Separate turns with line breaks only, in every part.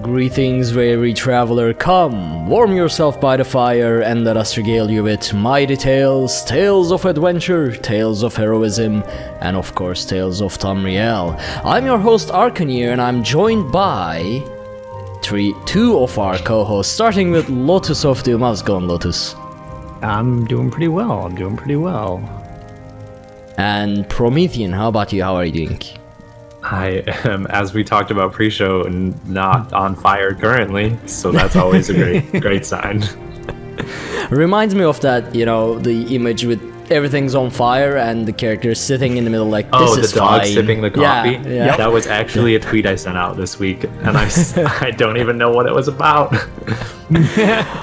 Greetings, weary traveler, come, warm yourself by the fire and let us regale you with mighty tales, tales of adventure, tales of heroism, and of course tales of Tamriel. I'm your host Arkhaniir and I'm joined by two of our co-hosts, starting with Lotus of Doom. How's it going, Lotus?
I'm doing pretty well,
And Promethean, how about you? How are you doing?
I am, as we talked about pre-show, not on fire currently, so that's always a great sign.
Reminds me of that, the image with everything's on fire and the character sitting in the middle like, this is
the dog
fine.
sipping the coffee?
Yeah.
That was actually a tweet I sent out this week, and I don't even know what it was about.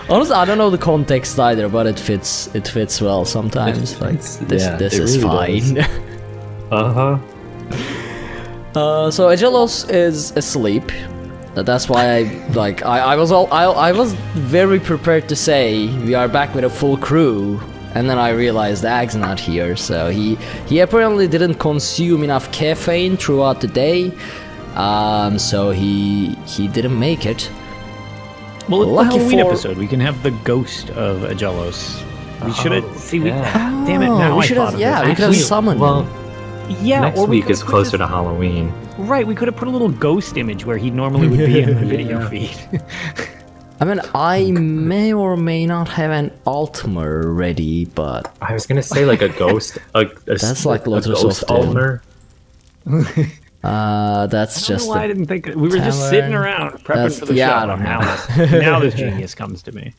Honestly, I don't know the context either, but it fits well sometimes. This is really fine.
Uh-huh.
So Aggelos is asleep. That's why I was very prepared to say we are back with a full crew, and then I realized Ag's not here. So he apparently didn't consume enough caffeine throughout the day, so he didn't make it.
Well, it's the Halloween episode. We can have the ghost of Aggelos. We should have. Damn it! Now
we should have. Yeah, we could have summoned him.
Yeah,
next week is closer to Halloween.
Right, we could have put a little ghost image where he normally would be in the video feed.
I mean, I may or may not have an Altmer ready, but
I was gonna say like a ghost.
That's like Lotus
ghost Altmer.
That's just.
I didn't think we were just sitting around prepping for the show.
I don't know.
Now this genius comes to me.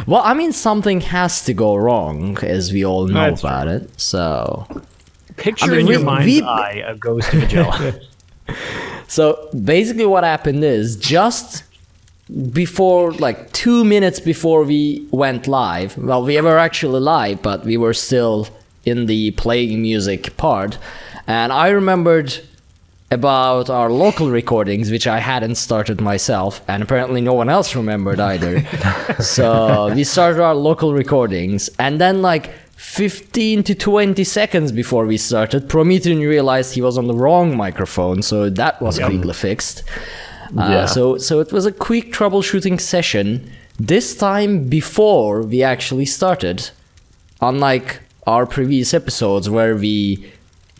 Well, I mean, something has to go wrong, as we all know about it. So.
Picture in your mind's eye a ghost of Aggelos.
So basically what happened is just before, 2 minutes before we went live, well, we were actually live, but we were still in the playing music part, and I remembered about our local recordings, which I hadn't started myself, and apparently no one else remembered either. So we started our local recordings, and then 15 to 20 seconds before we started, Promethean realized he was on the wrong microphone, so that was quickly fixed. So it was a quick troubleshooting session, this time before we actually started, unlike our previous episodes where we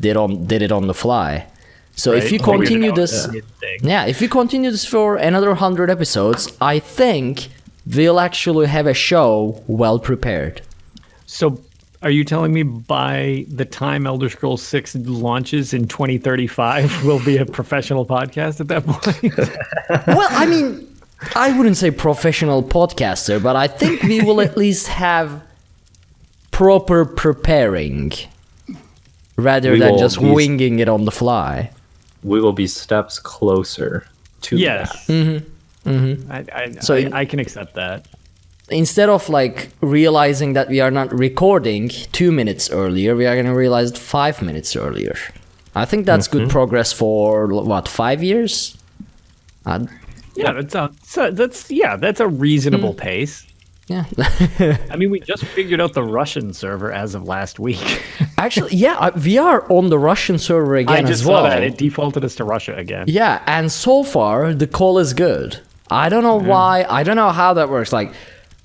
did it on the fly. So if you continue this, if you continue this for another 100 episodes, I think we'll actually have a show well prepared.
So are you telling me by the time Elder Scrolls 6 launches in 2035, we'll be a professional podcast at that point?
Well, I mean, I wouldn't say professional podcaster, but I think we will at least have proper preparing rather than just winging it on the fly.
We will be steps closer to that.
Mm-hmm. Mm-hmm. I can accept that.
Instead of realizing that we are not recording 2 minutes earlier, we are going to realize it 5 minutes earlier. I think that's good progress for 5 years?
That's a reasonable pace.
Yeah.
I mean, we just figured out the Russian server as of last week.
Actually, we are on the Russian server again as well.
I just saw that. It defaulted us to Russia again.
Yeah, and so far, the call is good. I don't know why. I don't know how that works.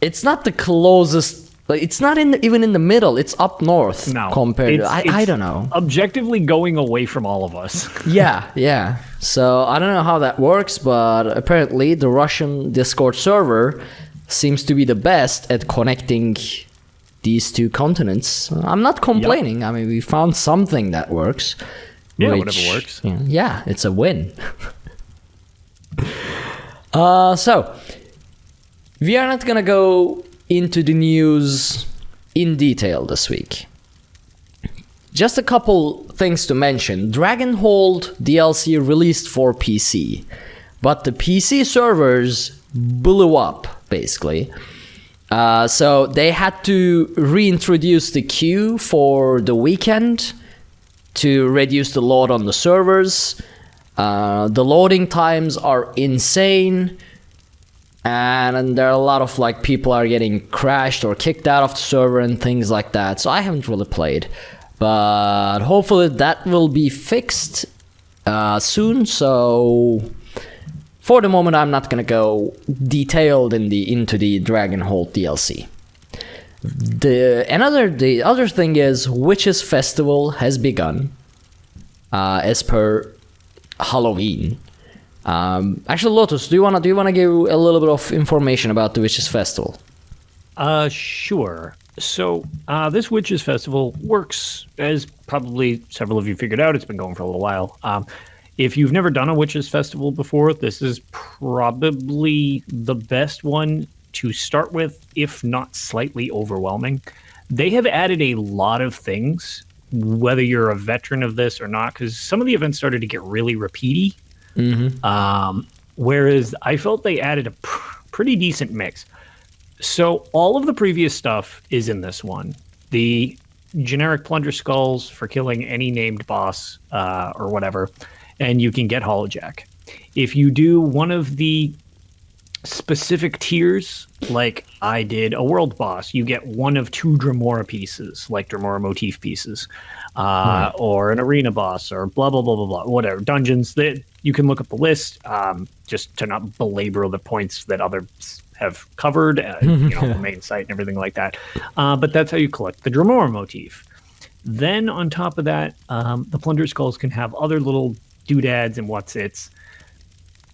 It's not the closest. It's not even in the middle. It's up north compared to. I don't know.
Objectively going away from all of us.
Yeah. So I don't know how that works, but apparently the Russian Discord server seems to be the best at connecting these two continents. I'm not complaining. I mean, we found something that works.
Yeah, whatever works.
Yeah, it's a win. So, we are not gonna go into the news in detail this week. Just a couple things to mention. Dragonhold DLC released for PC, but the PC servers blew up, basically. So they had to reintroduce the queue for the weekend to reduce the load on the servers. The loading times are insane, and there are a lot of people are getting crashed or kicked out of the server and things like that. So I haven't really played, but hopefully that will be fixed soon. So for the moment, I'm not gonna go detailed into the Dragonhold DLC. The other thing is Witches Festival has begun, as per Halloween. Actually, Lotus, do you wanna give a little bit of information about the Witches Festival?
Sure. So this Witches Festival works, as probably several of you figured out. It's been going for a little while. If you've never done a Witches Festival before, this is probably the best one to start with, if not slightly overwhelming. They have added a lot of things, whether you're a veteran of this or not, because some of the events started to get really repeaty. Whereas I felt they added a pretty decent mix. So all of the previous stuff is in this one. The generic plunder skulls for killing any named boss or whatever, and you can get Holojack. If you do one of the specific tiers, like I did a world boss, you get one of 2 Dremora pieces, like Dremora motif pieces, or an arena boss, or blah, blah, blah, blah, blah, whatever. Dungeons, that you can look up the list, just to not belabor the points that others have covered, the main site and everything like that. But that's how you collect the Dremora motif. Then on top of that, the plunder skulls can have other little doodads and what's-its.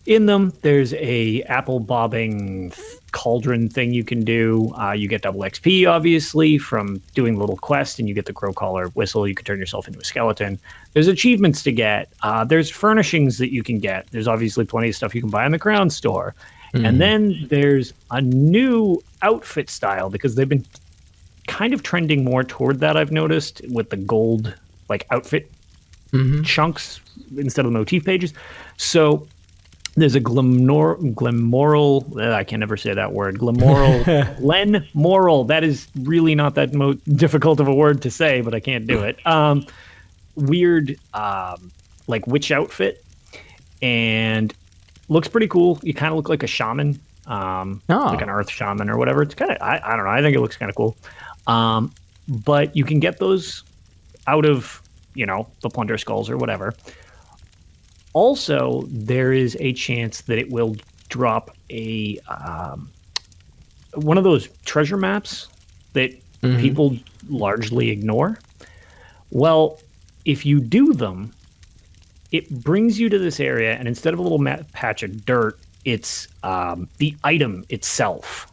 In them, there's a apple bobbing cauldron thing you can do. You get double XP, obviously, from doing the little quest, and you get the crow collar whistle. You can turn yourself into a skeleton. There's achievements to get. There's furnishings that you can get. There's obviously plenty of stuff you can buy in the crown store. And then there's a new outfit style, because they've been kind of trending more toward that, I've noticed, with the gold outfit chunks instead of the motif pages. So there's a glemoral, I can never say that word, glenmoral. That is really not that difficult of a word to say, but I can't do it. Weird, witch outfit, and looks pretty cool. You kind of look like a shaman, like an earth shaman or whatever. It's kind of, I don't know, I think it looks kind of cool. But you can get those out of, the plunder skulls or whatever. Also, there is a chance that it will drop a one of those treasure maps that people largely ignore. Well, if you do them, it brings you to this area, and instead of a little patch of dirt, it's the item itself.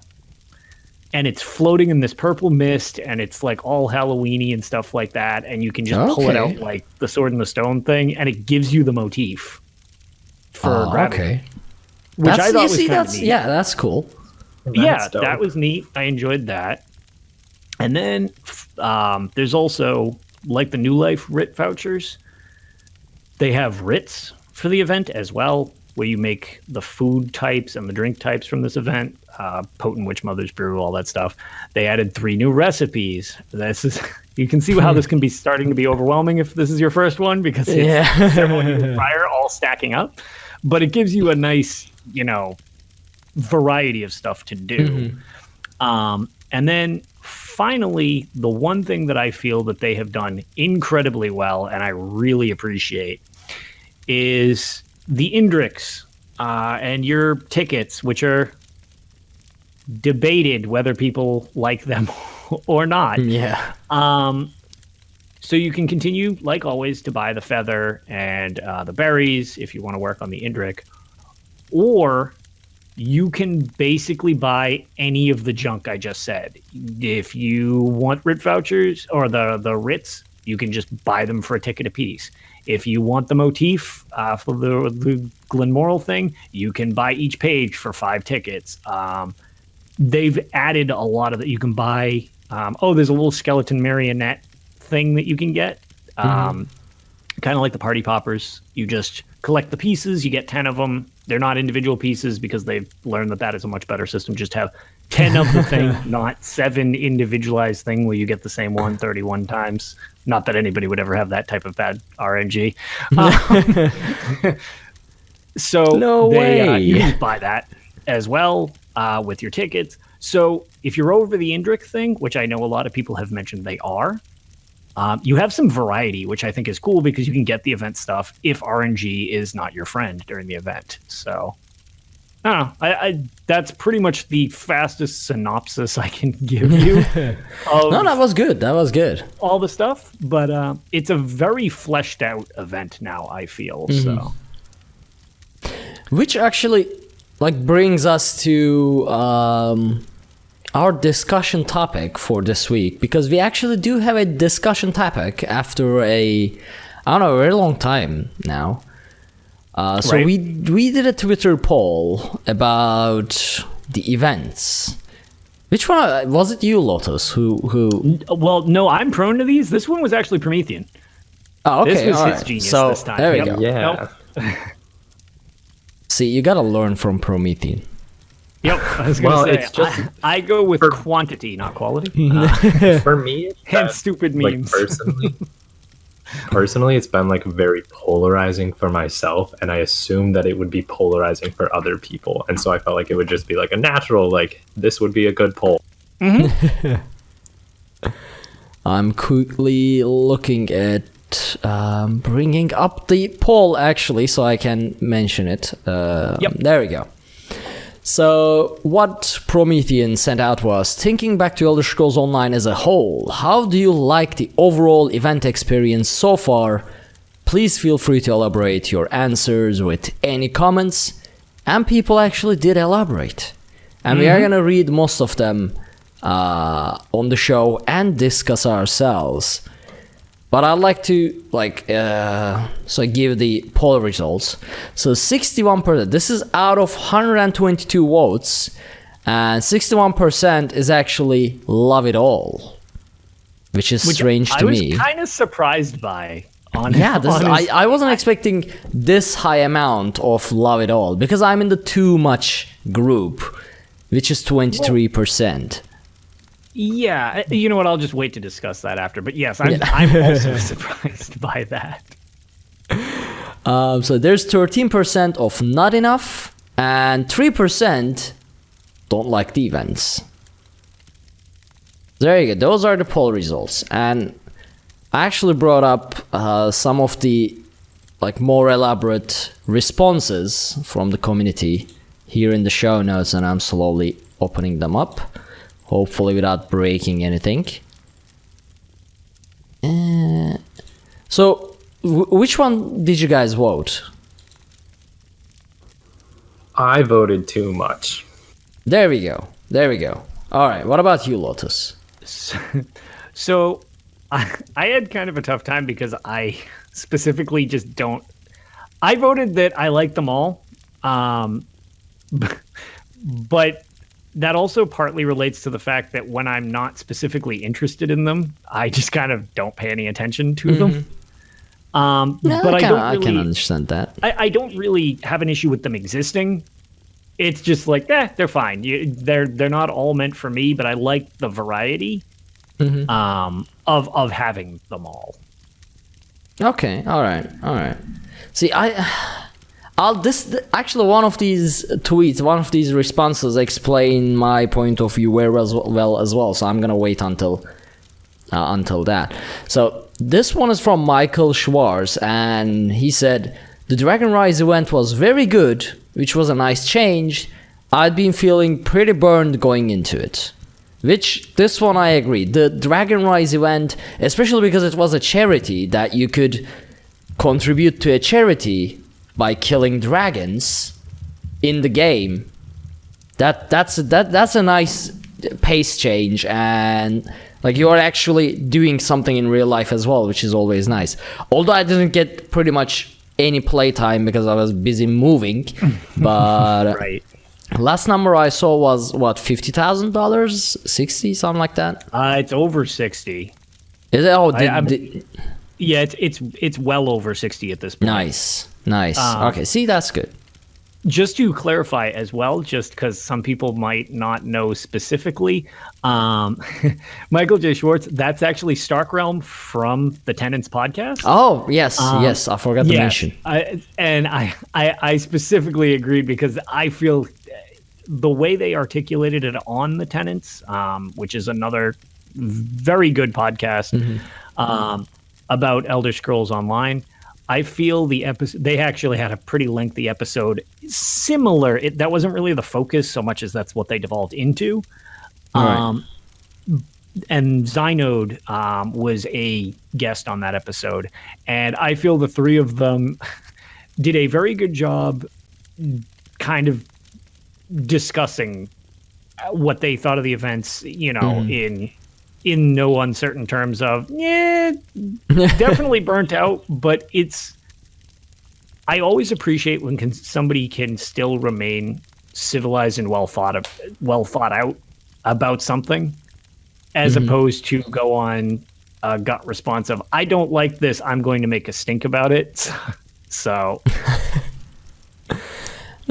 And it's floating in this purple mist, and it's all Halloween-y and stuff like that, and you can just pull it out like the Sword in the Stone thing, and it gives you the motif for grabbing.
Okay.
Which I thought was kind of neat.
Yeah, that's cool.
That was neat. I enjoyed that. And then there's also, like the New Life writ vouchers, they have writs for the event as well, where you make the food types and the drink types from this event. Potent Witch Mother's Brew, all that stuff. They added 3 new recipes. You can see how this can be starting to be overwhelming if this is your first one, because it's several years prior, all stacking up. But it gives you a nice, variety of stuff to do. And then finally, the one thing that I feel that they have done incredibly well, and I really appreciate, is the Indrix and your tickets, which are debated whether people like them or not.
Yeah.
So you can continue, like always, to buy the feather and the berries if you want to work on the Indrik, or you can basically buy any of the junk I just said. If you want writ vouchers or the writs, you can just buy them for a ticket apiece. If you want the motif for the Glenmoral thing, you can buy each page for 5 tickets. They've added a lot of that. You can buy. There's a little skeleton marionette thing that you can get. Kind of like the party poppers. You just collect the pieces. You get 10 of them. They're not individual pieces because they've learned that is a much better system. Just have 10 of the thing, not 7 individualized thing where you get the same one 31 times. Not that anybody would ever have that type of bad RNG. So
no way.
You can buy that as well with your tickets. So if you're over the Indrik thing, which I know a lot of people have mentioned they are, you have some variety, which I think is cool because you can get the event stuff if RNG is not your friend during the event. So I don't know. That's pretty much the fastest synopsis I can give you.
No, that was good. That was good.
All the stuff, but it's a very fleshed out event now, I feel. So,
Which actually brings us to our discussion topic for this week, because we actually do have a discussion topic after a very long time now. So
Right.
we did a Twitter poll about the events. Which one was it? You, Lotus, who?
well, no, I'm prone to these. This one was actually Promethean.
Oh, okay,
This was
all
his
right.
genius
So
this time.
there we
Yep.
go.
Yeah.
Nope.
See, you gotta learn from Promethean.
Yep. I was gonna
Well,
say,
it's just-
I go with quantity, not quality.
For me, it's
And
been,
stupid
like,
memes.
personally, it's been like very polarizing for myself, and I assumed that it would be polarizing for other people, and so I felt like it would just be like a natural, like this would be a good poll.
I'm quickly looking at bringing up the poll actually, so I can mention it.
Yep.
There we go. So what Promethean sent out was, thinking back to Elder Scrolls Online as a whole, how do you like the overall event experience so far? Please feel free to elaborate your answers with any comments. And people actually did elaborate. And we are going to read most of them on the show and discuss ourselves. But I'd like to give the poll results. So 61%, this is out of 122 votes, and 61% is actually love it all, which is strange to me.
I was kind of surprised by.
Yeah, I wasn't expecting this high amount of love it all, because I'm in the too much group, which is 23%.
Yeah, you know what? I'll just wait to discuss that after. But yes, I'm also surprised by that.
So there's 13% of not enough, and 3% don't like the events. There you go. Those are the poll results. And I actually brought up some of the more elaborate responses from the community here in the show notes, and I'm slowly opening them up. Hopefully without breaking anything. So, which one did you guys vote?
I voted too much.
There we go. All right, what about you, Lotus?
So I had kind of a tough time because I specifically just don't. I voted that I like them all, but that also partly relates to the fact that when I'm not specifically interested in them, I just kind of don't pay any attention to them. But
I can understand that.
I don't really have an issue with them existing. It's just like, they're fine. They're not all meant for me, but I like the variety of having them all.
Okay, all right. See, actually one of these tweets, one of these responses explain my point of view very well as well. So I'm gonna wait until that. So this one is from Michael Schwartz, and he said the Dragon Rise event was very good, which was a nice change. I'd been feeling pretty burned going into it. Which, this one I agree. The Dragon Rise event, especially because it was a charity that you could contribute to a charity by killing dragons in the game, that's a nice pace change, and you are actually doing something in real life as well, which is always nice. Although I didn't get pretty much any playtime because I was busy moving, but
Right.
Last number I saw was what, $50,000, 60, something like that.
It's over 60.
Is it? Oh,
Yeah, it's well over 60 at this point.
Nice. Okay, see, that's good.
Just to clarify as well, just because some people might not know specifically, Michael J. Schwartz, that's actually Starkrealm from the Tenants podcast.
Oh, yes, I forgot to mention.
I specifically agreed because I feel the way they articulated it on the Tenants, which is another very good podcast about Elder Scrolls Online, I feel the episode, they actually had a pretty lengthy episode similar. That wasn't really the focus so much as that's what they devolved into.
Right.
And Zynode was a guest on that episode. And I feel the three of them did a very good job kind of discussing what they thought of the events, in no uncertain terms of, definitely burnt out, but I always appreciate when somebody can still remain civilized and well thought out about something, as opposed to go on a gut response of, I don't like this, I'm going to make a stink about it. So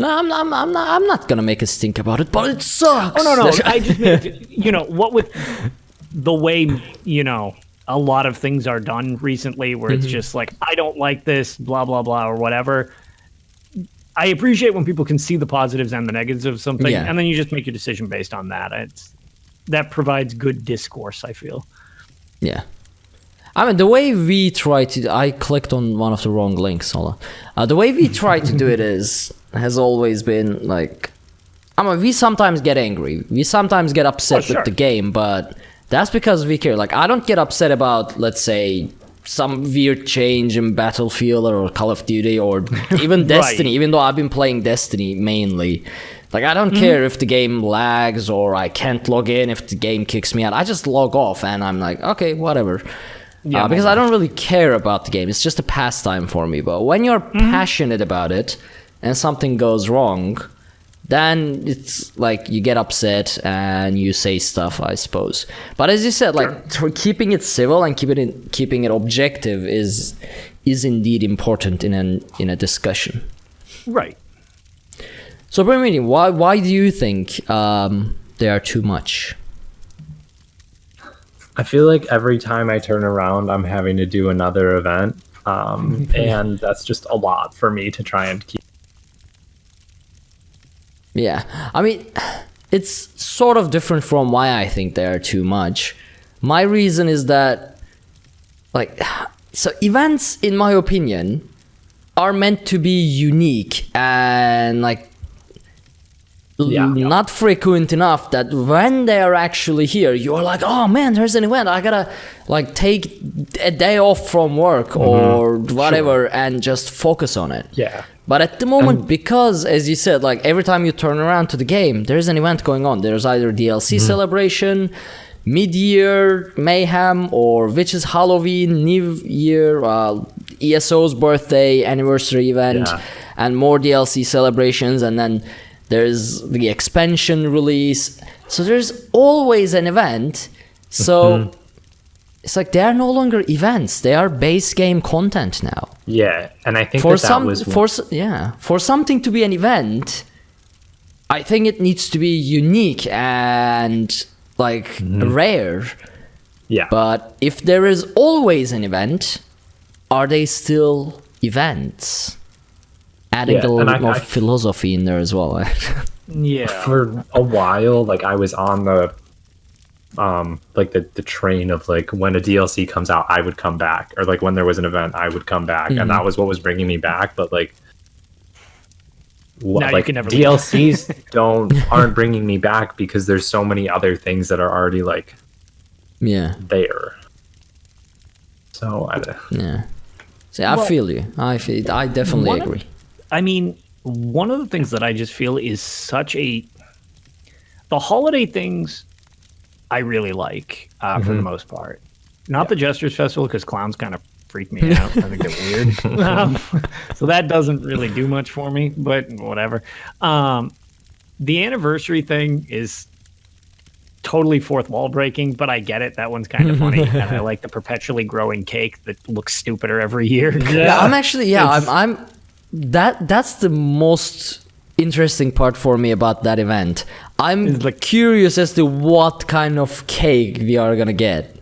No, I'm not gonna make a stink about it, but it sucks.
Oh no! I just mean, what with the way a lot of things are done recently, where it's just like, I don't like this, blah blah blah, or whatever. I appreciate when people can see the positives and the negatives of something, and then you just make your decision based on that. That provides good discourse, I feel. Yeah.
I mean, the way we try to... I clicked on one of the wrong links, hold on. The way we try to do it has always been like... I mean, we sometimes get angry. We sometimes get upset with the game, but that's because we care. Like, I don't get upset about, let's say, some weird change in Battlefield or Call of Duty or even Destiny, even though I've been playing Destiny mainly. Like, I don't care if the game lags or I can't log in, if the game kicks me out. I just log off and I'm like, okay, whatever. Because I don't really care about the game. It's just a pastime for me. But when you're passionate about it and something goes wrong, then it's like you get upset and you say stuff, I suppose. But as you said, like keeping it civil and keeping it objective is indeed important in a discussion.
Right.
So, Promethean, why do you think they are too much?
I feel like every time I turn around, I'm having to do another event, and that's just a lot for me to try and keep.
Yeah, I mean, it's sort of different from why I think they are too much. My reason is that, so events, in my opinion, are meant to be unique and not frequent enough that when they are actually here, you're like, oh man, there's an event. I gotta take a day off from work or whatever and just focus on it.
Yeah.
But at the moment, because as you said, every time you turn around to the game, there's an event going on. There's either DLC celebration, mid-year mayhem, or Witch's Halloween, New Year, ESO's birthday, anniversary event, and more DLC celebrations, and then there's the expansion release. So there's always an event. So it's like they are no longer events. They are base game content now.
Yeah, and I think
for something to be an event, I think it needs to be unique and rare.
Yeah.
But if there is always an event, are they still events? Adding a little bit more philosophy in there as well.
For a while, I was on the the train of when a DLC comes out, I would come back, or when there was an event, I would come back, and that was what was bringing me back. But
you can never
DLCs aren't bringing me back because there's so many other things that are already there. So
See, I feel you. I definitely agree.
I mean, one of the things that I just feel is the holiday things I really like for the most part. Not the Jesters Festival, because clowns kind of freak me out. I think they're weird. So that doesn't really do much for me, but whatever. The anniversary thing is totally fourth wall breaking, but I get it. That one's kind of funny. And I like the perpetually growing cake that looks stupider every year.
I'm actually, that's the most interesting part for me about that event. I'm curious as to what kind of cake we are gonna get.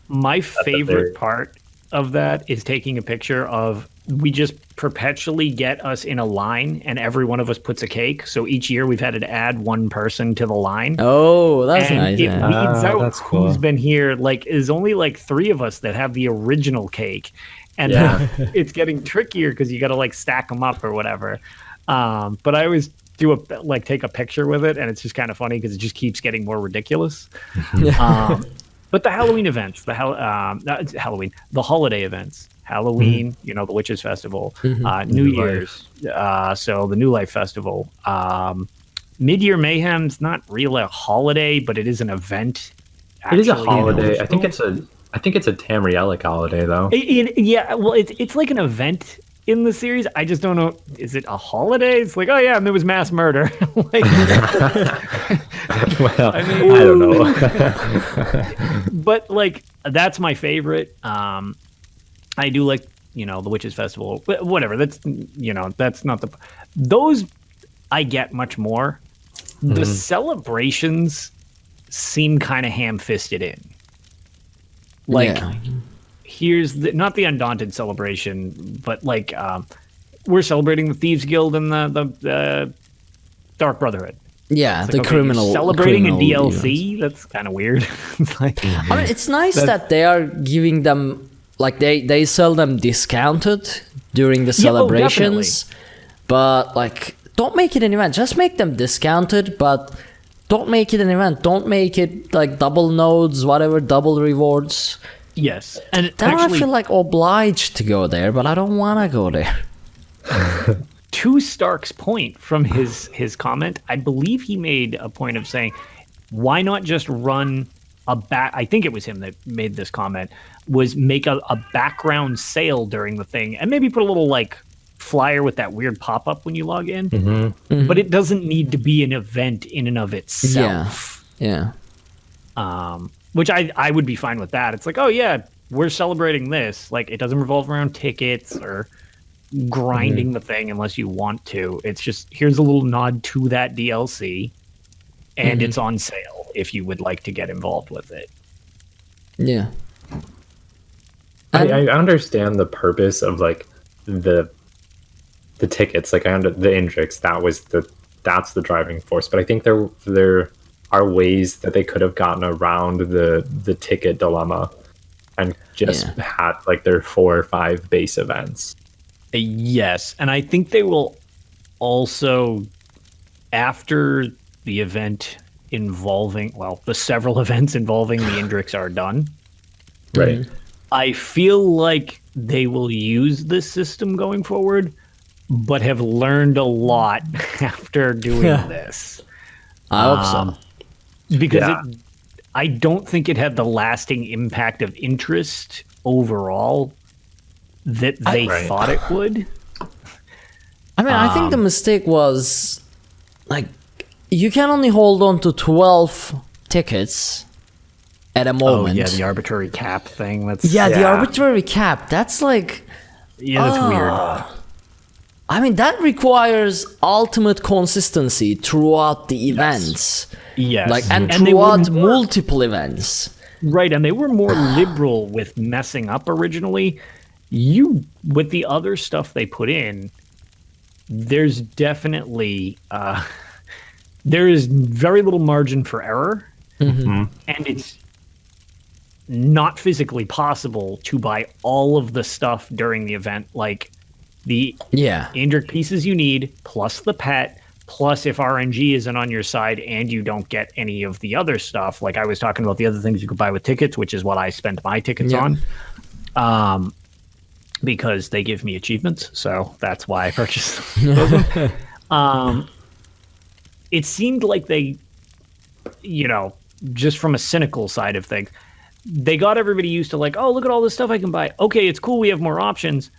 My favorite part of that is taking a picture of, we just perpetually get us in a line and every one of us puts a cake. So each year we've had to add one person to the line.
Oh, that's nice.
It weeds out who's been here. There's only 3 of us that have the original cake. and
Yeah.
it's getting trickier because you got to like stack them up or whatever. But I always take a picture with it, and it's just kind of funny because it just keeps getting more ridiculous. But the Halloween events, the holiday events, Halloween, the Witches Festival, New Year's, so the New Life Festival, Mid-Year Mayhem's not really a holiday, but it is an event.
It is a holiday. I think it's a Tamrielic holiday, though.
Yeah, well, it's like an event in the series. I just don't know. Is it a holiday? It's like, oh yeah, and there was mass murder. Like,
Well, I don't know.
But like, that's my favorite. I do like, the Witches Festival, whatever. That's, that's not the, those I get much more. The celebrations seem kind of ham-fisted in. Like, here's not the Undaunted celebration, but like, we're celebrating the Thieves Guild and the Dark Brotherhood.
Yeah,
It's
the
like, okay,
criminal
you're celebrating
criminal
a DLC.
events.
That's kind of weird. It's like,
I mean, it's nice that they are giving them, like, they sell them discounted during the celebrations, but like, don't make it an event. Just make them discounted, but don't make it an event. Don't make it like double nodes, whatever, double rewards.
yes, and
Then
actually,
I feel like obliged to go there, but I don't want to go there.
to Stark's point from his comment, I believe he made a point of saying, why not just run I think it was him that made this comment, was make a background sale during the thing and maybe put a little like flyer with that weird pop-up when you log in. But it doesn't need to be an event in and of itself.
Yeah.
Which I would be fine with that. It's like, oh yeah, we're celebrating this. Like, it doesn't revolve around tickets or grinding the thing unless you want to. It's just, here's a little nod to that DLC, and it's on sale if you would like to get involved with it.
Yeah.
I understand the purpose of like the tickets. Like, the Indrix, that's the driving force. But I think there are ways that they could have gotten around the ticket dilemma and just had like their 4 or 5 base events.
Yes, and I think they will also, after the event involving, the several events involving the Indrix are done.
Right.
I feel like they will use this system going forward, but have learned a lot after doing this.
I hope so.
Because I don't think it had the lasting impact of interest overall that they thought it would.
I mean, I think the mistake was, like, you can only hold on to 12 tickets at a moment.
Oh, yeah, the arbitrary cap thing.
The arbitrary cap. That's like...
Yeah, that's weird.
I mean, that requires ultimate consistency throughout the events.
Yes.
Like, and throughout multiple events.
Right, and they were more liberal with messing up originally. With the other stuff they put in, there's definitely... there is very little margin for error, and it's not physically possible to buy all of the stuff during the event, like the Indrik pieces you need, plus the pet, plus if RNG isn't on your side and you don't get any of the other stuff, like I was talking about the other things you could buy with tickets, which is what I spent my tickets on, because they give me achievements, so that's why I purchased those ones. It seemed like they, just from a cynical side of things, they got everybody used to like, oh, look at all this stuff I can buy. Okay, it's cool, we have more options.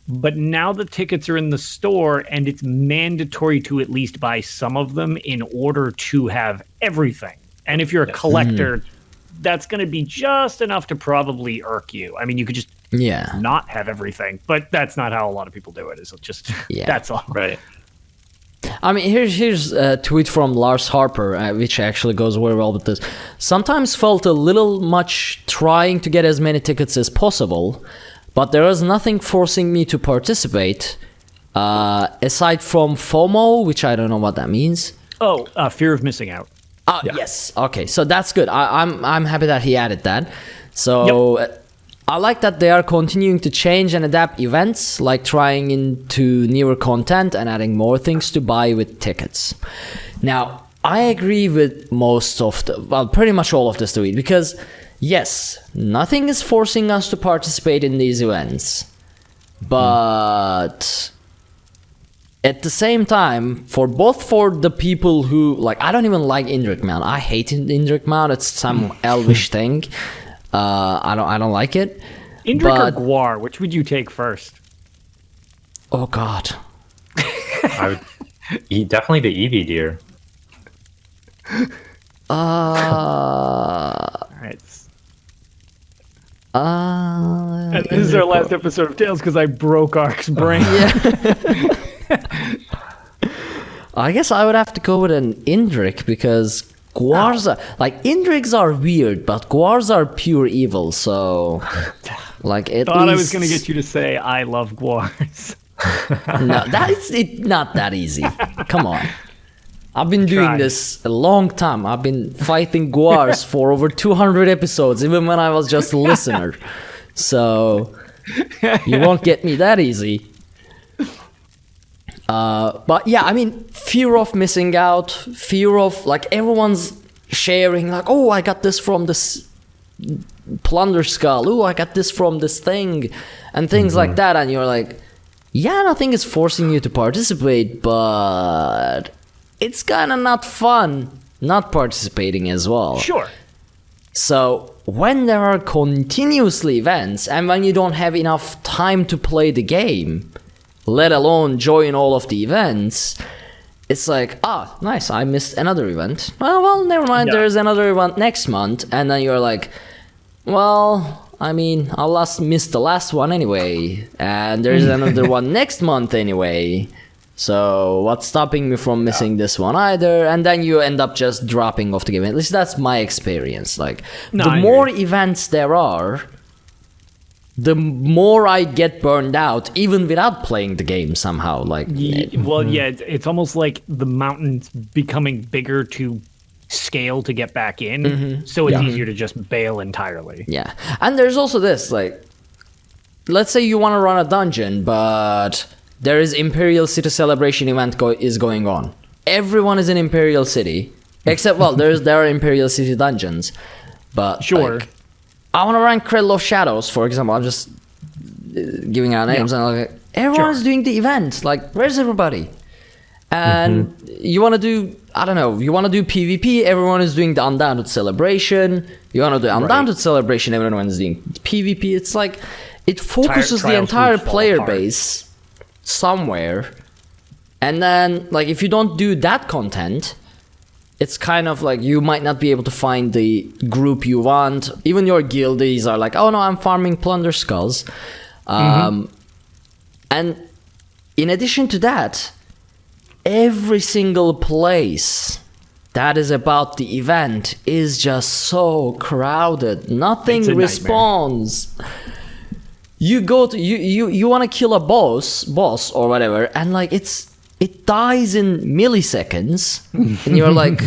But now the tickets are in the store and it's mandatory to at least buy some of them in order to have everything. And if you're a collector, that's going to be just enough to probably irk you. I mean, you could just not have everything, but that's not how a lot of people do it. Is just that's all.
Right.
I mean, here's a tweet from Lars Harper, which actually goes very well with this. Sometimes felt a little much trying to get as many tickets as possible, but there is nothing forcing me to participate, aside from FOMO, which I don't know what that means.
Oh, fear of missing out.
Yes. Okay, so that's good. I'm happy that he added that. So I like that they are continuing to change and adapt events, like trying into newer content and adding more things to buy with tickets. Now, I agree with pretty much all of this to it, because yes, nothing is forcing us to participate in these events, but at the same time, for the people who, like, I don't even like Indrik, man. I hate Indrik, man. It's some elvish thing. I don't like it.
Indrik or Gwar, which would you take first?
Oh God.
I would eat definitely the Eevee deer.
All right. And this is our last episode of Tales because I broke Ark's brain.
Yeah. I guess I would have to go with an Indrik, because Gwars are, like, Indriks are weird, but Gwars are pure evil, so like at
Thought
least...
I was going to get you to say I love Gwars.
No, that's not that easy. Come on. I've been doing
Try.
this a long time. I've been fighting Gwars for over 200 episodes, even when I was just a listener. So you won't get me that easy. But yeah, I mean, fear of missing out, fear of, like, everyone's sharing, like, oh, I got this from this plunder skull, oh, I got this from this thing, and things like that, and you're like, yeah, nothing is forcing you to participate, but it's kind of not fun not participating as well.
Sure.
So when there are continuously events, and when you don't have enough time to play the game, let alone join all of the events, it's like, nice, I missed another event. Well, never mind,
Yeah.
there's another event next month, and then you're like, well, I mean, I missed the last one anyway, and there's another one next month anyway, so what's stopping me from missing this one either? And then you end up just dropping off the game. At least that's my experience. Like,
No,
the
I
more
agree.
events there are, the more I get burned out, even without playing the game somehow. Like,
It's almost like the mountain's becoming bigger to scale to get back in, so it's easier to just bail entirely.
yeah. And there's also this, like, let's say you want to run a dungeon, but there is Imperial City Celebration event is going on. Everyone is in Imperial City, except, well, there are Imperial City dungeons, but
Sure.
like, I want to run Cradle of Shadows, for example. I'm just giving out names, and like, everyone is doing the event. Like, where's everybody? And you want to do, I don't know, you want to do PvP, everyone is doing the Undaunted Celebration. You want to do Undaunted Celebration, everyone is doing PvP. It's like, it focuses the
Trials
entire
groups fall
player
apart.
base somewhere. And then, like, if you don't do that content, it's kind of like you might not be able to find the group you want. Even your guildies are like, oh no, I'm farming plunder skulls. And in addition to that, every single place that is about the event is just so crowded. Nothing
It's a nightmare.
responds. You go to you want to kill a boss or whatever, and like it dies in milliseconds, and you're like,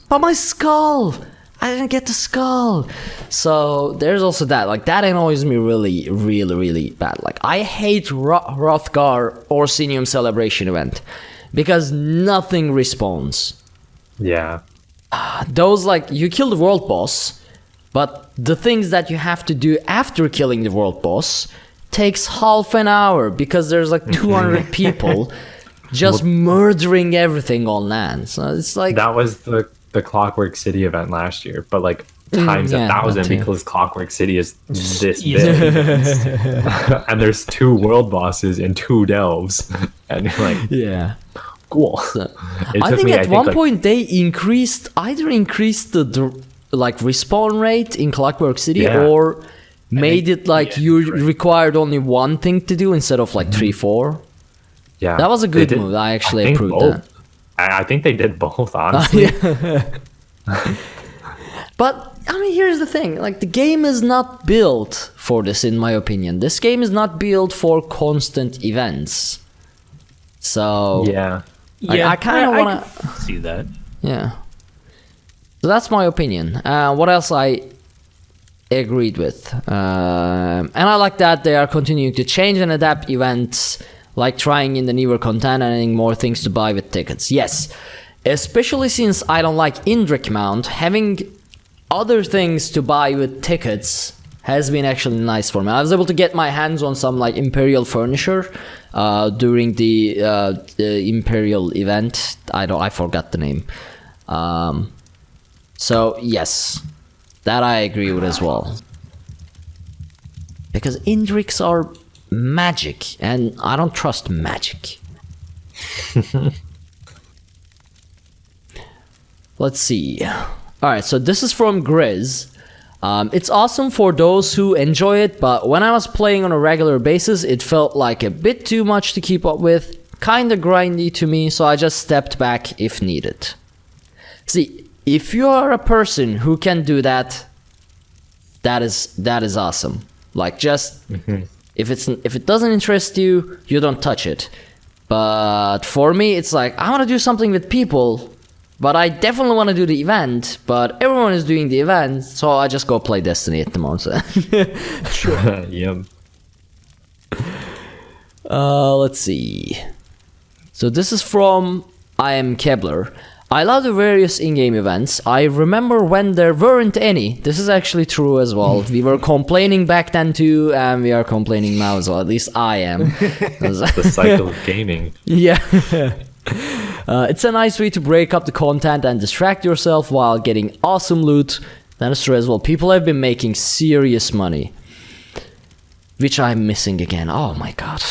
but my skull, I didn't get the skull. So there's also that. Like, that annoys me really, really, really bad. Like, I hate Hrothgar Orsinium Celebration event because nothing responds.
Yeah.
Those, like, you kill the world boss, but the things that you have to do after killing the world boss takes half an hour because there's like 200 people just murdering everything on land. So it's like,
That was the Clockwork City event last year, but like times
yeah,
1,000
that too.
because Clockwork City is this
Easy.
big. And there's 2 world bosses and 2 delves. And you're like,
yeah.
cool. It
I
took
think
me,
at one
like,
point they increased the like respawn rate in Clockwork City,
Yeah.
or made it like
yeah,
you
right.
required only one thing to do instead of like 3-4.
yeah,
That was a
they
good
did-
move. I actually
think
approved
both.
that.
I think they did both, honestly.
But I mean, here's the thing: like, the game is not built for this, in my opinion. This game is not built for constant events. So
Yeah.
Like, I kinda
I
wanna-
could see that.
yeah. So that's my opinion. What else agreed with. And I like that they are continuing to change and adapt events, like trying in the newer content and adding more things to buy with tickets. Yes, especially since I don't like Indrik Mount, having other things to buy with tickets has been actually nice for me. I was able to get my hands on some like Imperial furniture during the Imperial event. I forgot the name. So yes, that I agree with as well. Because Indriks are magic, and I don't trust magic. Let's see. Alright, so this is from Grizz. It's awesome for those who enjoy it, but when I was playing on a regular basis, it felt like a bit too much to keep up with. Kinda grindy to me, so I just stepped back if needed. See, if you are a person who can do that, that is awesome. Like, just if it doesn't interest you, you don't touch it. But for me, it's like, I want to do something with people, but I definitely want to do the event, but everyone is doing the event, so I just go play Destiny at the moment.
Sure. Yep.
Let's see. So this is from I Am Kebler. I love the various in-game events. I remember when there weren't any. This is actually true as well. We were complaining back then too, and we are complaining now as well. At least I am.
The cycle of gaming.
Yeah. It's a nice way to break up the content and distract yourself while getting awesome loot. That is true as well. People have been making serious money, which I'm missing again. Oh my god.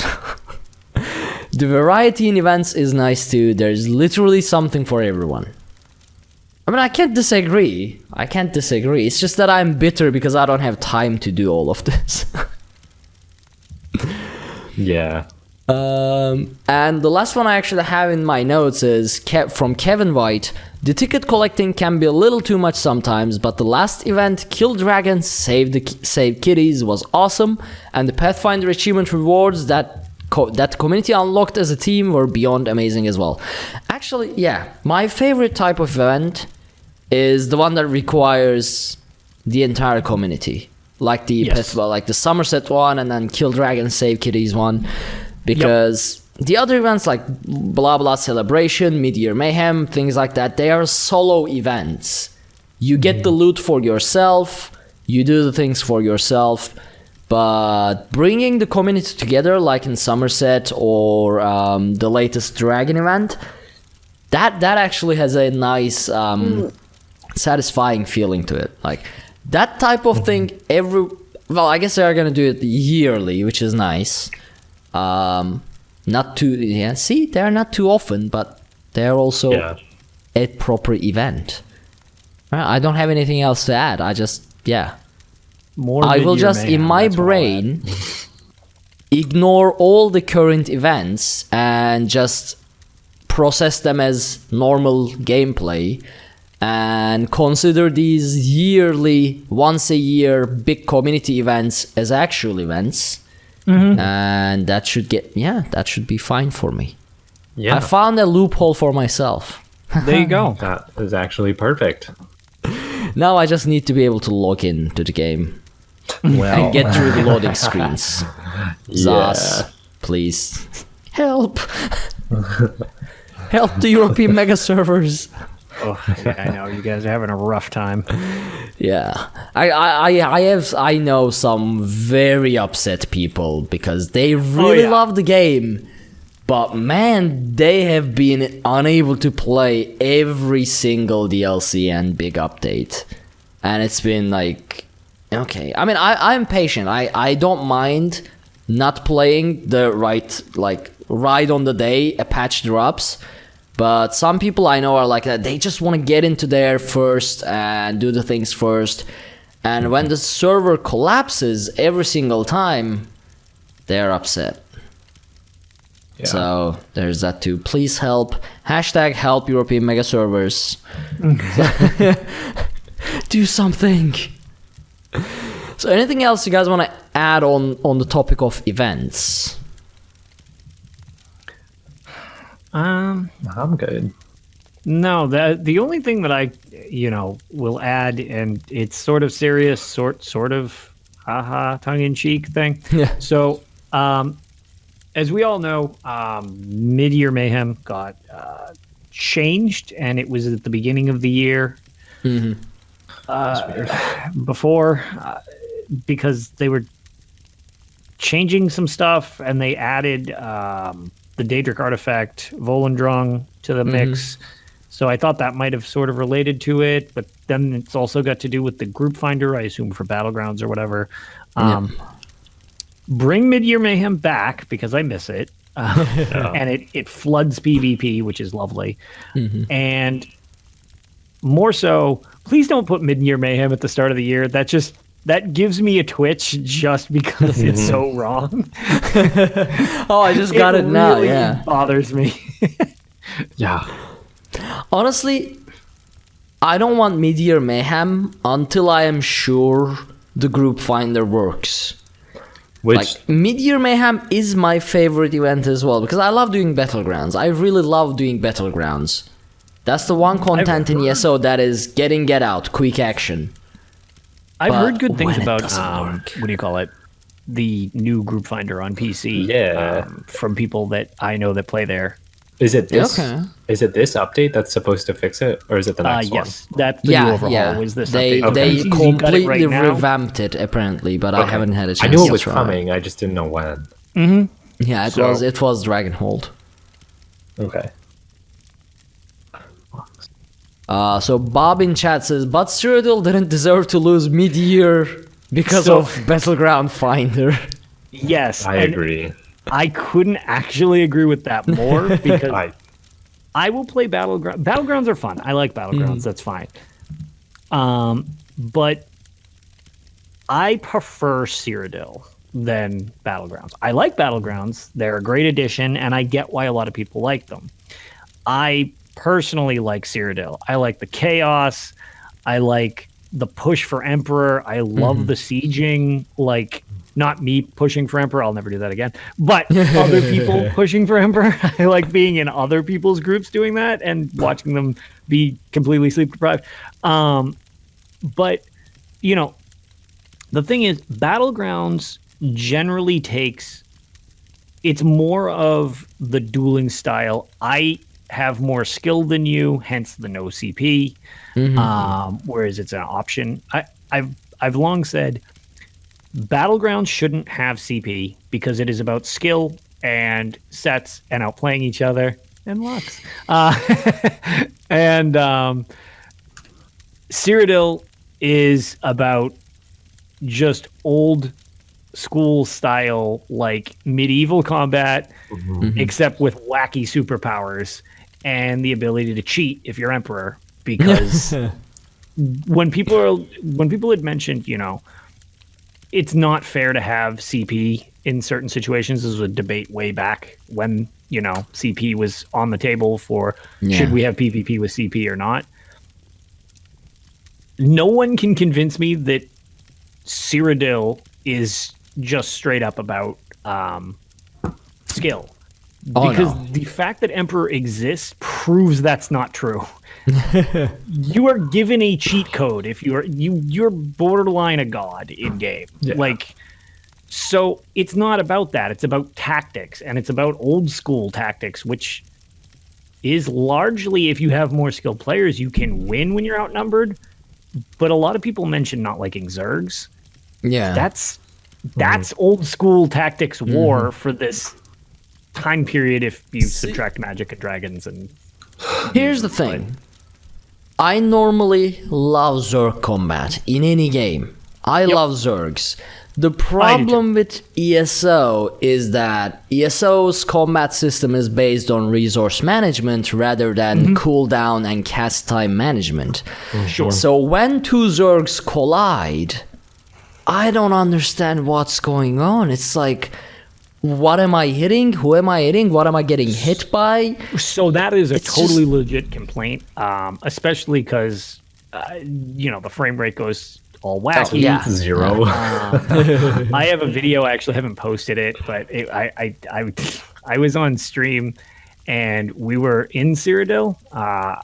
The variety in events is nice too. There's literally something for everyone. I mean, I can't disagree. It's just that I'm bitter because I don't have time to do all of this.
Yeah.
And the last one I actually have in my notes is from Kevin White. The ticket collecting can be a little too much sometimes, but the last event, Kill Dragons, Save Kitties, was awesome, and the Pathfinder achievement rewards that community unlocked as a team were beyond amazing as well. Actually, yeah, my favorite type of event is the one that requires the entire community, like the like the Somerset one, and then Kill Dragons, Save Kitties one, because the other events like blah blah celebration, mid-year mayhem, things like that, they are solo events. You get the loot for yourself, you do the things for yourself. But bringing the community together, like in Somerset or the latest Dragon event, that actually has a nice, satisfying feeling to it. Like that type of thing. I guess they are gonna do it yearly, which is nice. Not too. Yeah, see, they're not too often, but they're also a proper event. I don't have anything else to add. I just I will just, in my brain, ignore all the current events and just process them as normal gameplay and consider these yearly, once a year, big community events as actual events. And that should that should be fine for me. Yeah. I found a loophole for myself.
There you go.
That is actually perfect.
Now I just need to be able to log in to the game. And get through the loading screens. Zas, please. Help! Help the European mega servers.
Oh, yeah, I know you guys are having a rough time.
Yeah, I know some very upset people because they really love the game, but man, they have been unable to play every single DLC and big update, and it's been like. Okay, I mean, I'm patient. I don't mind not playing the right on the day a patch drops, but some people I know are like that. They just want to get into there first and do the things first, and when the server collapses every single time, they're upset. Yeah. So there's that too. Please help. #help European mega servers. Do something. So anything else you guys want to add on the topic of events?
I'm good.
No, the only thing that we'll add, and it's sort of serious, sort of tongue-in-cheek thing.
Yeah.
So, as we all know, Mid-Year Mayhem got changed, and it was at the beginning of the year.
Mm-hmm.
Before, because they were changing some stuff, and they added the Daedric artifact Volendrung to the mix. So I thought that might have sort of related to it, but then it's also got to do with the group finder, I assume for Battlegrounds or whatever. Bring Mid-Year Mayhem back, because I miss it. And it floods PvP, which is lovely. And more so, please don't put Mid-Year Mayhem at the start of the year. That gives me a twitch just because it's so wrong.
Oh, I just got it now.
Really
Yeah,
bothers me.
Yeah.
honestly, I don't want Mid-Year Mayhem until I am sure the group finder works.
Which
Mid-Year Mayhem is my favorite event as well, because I love doing Battlegrounds. I really love doing Battlegrounds. That's the one content in ESO that is get out, quick action.
I've
But
heard good things
when it
about
doesn't work.
what do you call it? The new group finder on PC.
Yeah.
From people that I know that play there.
is it this?
Okay.
Is it this update that's supposed to fix it, or is it the next
Yes, that's the new overhaul. Was this
they
update?
they
It's easy, got it
completely
right now.
revamped it apparently, but I
Okay.
haven't had a
one?
chance.
I knew
to
it was
try.
coming. I just didn't know when.
Yeah, it
So-
was Dragonhold.
Okay.
So Bob in chat says, but Cyrodiil didn't deserve to lose mid-year because of Battleground Finder.
Yes,
I
and
agree.
I couldn't actually agree with that more because I will play Battlegrounds. Battlegrounds are fun. I like Battlegrounds. That's fine. But I prefer Cyrodiil than Battlegrounds. I like Battlegrounds. They're a great addition, and I get why a lot of people like them. I personally like Cyrodiil. I like the chaos. I like the push for Emperor. I love the sieging. Like, not me pushing for Emperor. I'll never do that again. But other people pushing for Emperor. I like being in other people's groups doing that and watching them be completely sleep deprived. But, you know, the thing is, Battlegrounds generally takes... It's more of the dueling style. I have more skill than you, hence the no CP. Whereas it's an option. I've long said Battlegrounds shouldn't have CP because it is about skill and sets and outplaying each other and lux. And Cyrodiil is about just old school style, like medieval combat, except with wacky superpowers and the ability to cheat if you're Emperor. Because when people had mentioned, you know, it's not fair to have CP in certain situations. This was a debate way back when, you know, CP was on the table for should we have PvP with CP or not. No one can convince me that Cyrodiil is just straight up about skill. Because the fact that Emperor exists proves that's not true. You are given a cheat code if you're borderline a god in game. Like, so it's not about that. It's about tactics, and it's about old school tactics, which is largely, if you have more skilled players, you can win when you're outnumbered. But a lot of people mention not liking Zergs.
Yeah.
That's old school tactics war for this time period if you subtract magic and dragons. And
here's the thing. I normally love Zerg combat in any game. I love Zergs. The problem with ESO is that ESO's combat system is based on resource management rather than cooldown and cast time management.
Sure.
So when two Zergs collide, I don't understand what's going on. It's like, what am I hitting? Who am I hitting? What am I getting hit by?
So that is a totally legit complaint, especially because, you know, the frame rate goes all wacky.
Zero.
I have a video. I actually haven't posted it, but I was on stream and we were in Cyrodiil,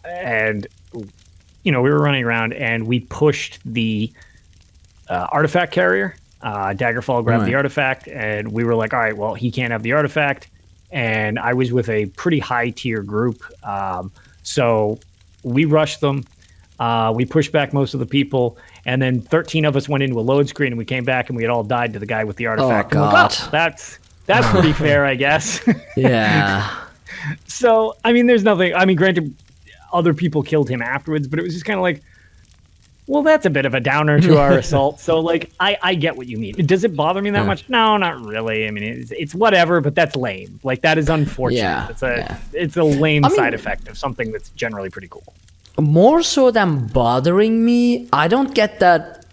and we were running around and we pushed the artifact carrier. Daggerfall grabbed the artifact, and we were like, all right, well, he can't have the artifact. And I was with a pretty high tier group. So we rushed them. We pushed back most of the people. And then 13 of us went into a load screen, and we came back, and we had all died to the guy with the artifact.
Oh, God.
Like, oh, that's pretty fair, I guess.
Yeah.
So, I mean, there's nothing. I mean, granted, other people killed him afterwards, but it was just kind of like, well, that's a bit of a downer to our assault. So, like, I get what you mean. Does it bother me that much? No, not really. I mean, it's whatever, but that's lame. Like, that is unfortunate.
Yeah.
It's a lame side effect of something that's generally pretty cool.
More so than bothering me, I don't get that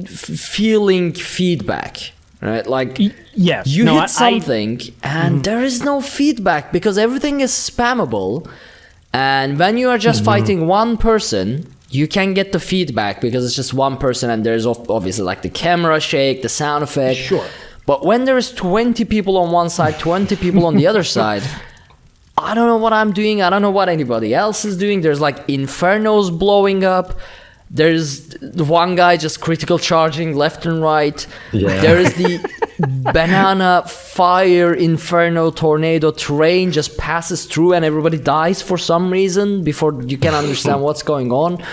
feeling feedback, right? Like,
yes,
you hit something and there is no feedback because everything is spammable. And when you are just fighting one person, you can get the feedback because it's just one person and there's obviously like the camera shake, the sound effect.
Sure.
But when there's 20 people on one side, 20 people on the other side, I don't know what I'm doing. I don't know what anybody else is doing. There's like infernos blowing up. There's the one guy just critical charging left and right.
Yeah.
There is the banana fire inferno tornado train just passes through and everybody dies for some reason before you can understand what's going on.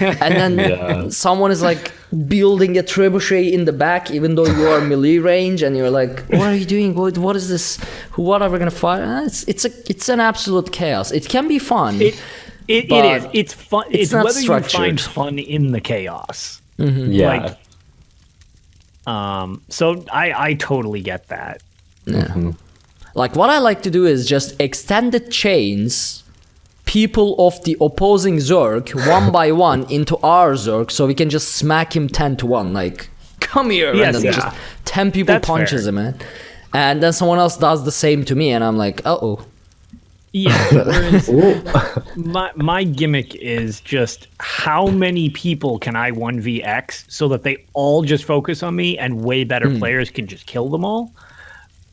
And then someone is like building a trebuchet in the back even though you are melee range and you're like, what are you doing? What is this? What are we gonna fire? It's an absolute chaos. It can be fun.
It is. It's fun. It's
not
whether
structured.
you find fun in the chaos.
Yeah.
So I totally get that.
Yeah. Like what I like to do is just extended chains people of the opposing Zerg one by one into our Zerg so we can just smack him 10-1. Like, come here.
Yes,
and then just 10 people
That's
punches
fair.
him, man. And then someone else does the same to me and I'm like, uh-oh.
Yeah. Whereas my gimmick is just how many people can I 1vx so that they all just focus on me and way better players can just kill them all,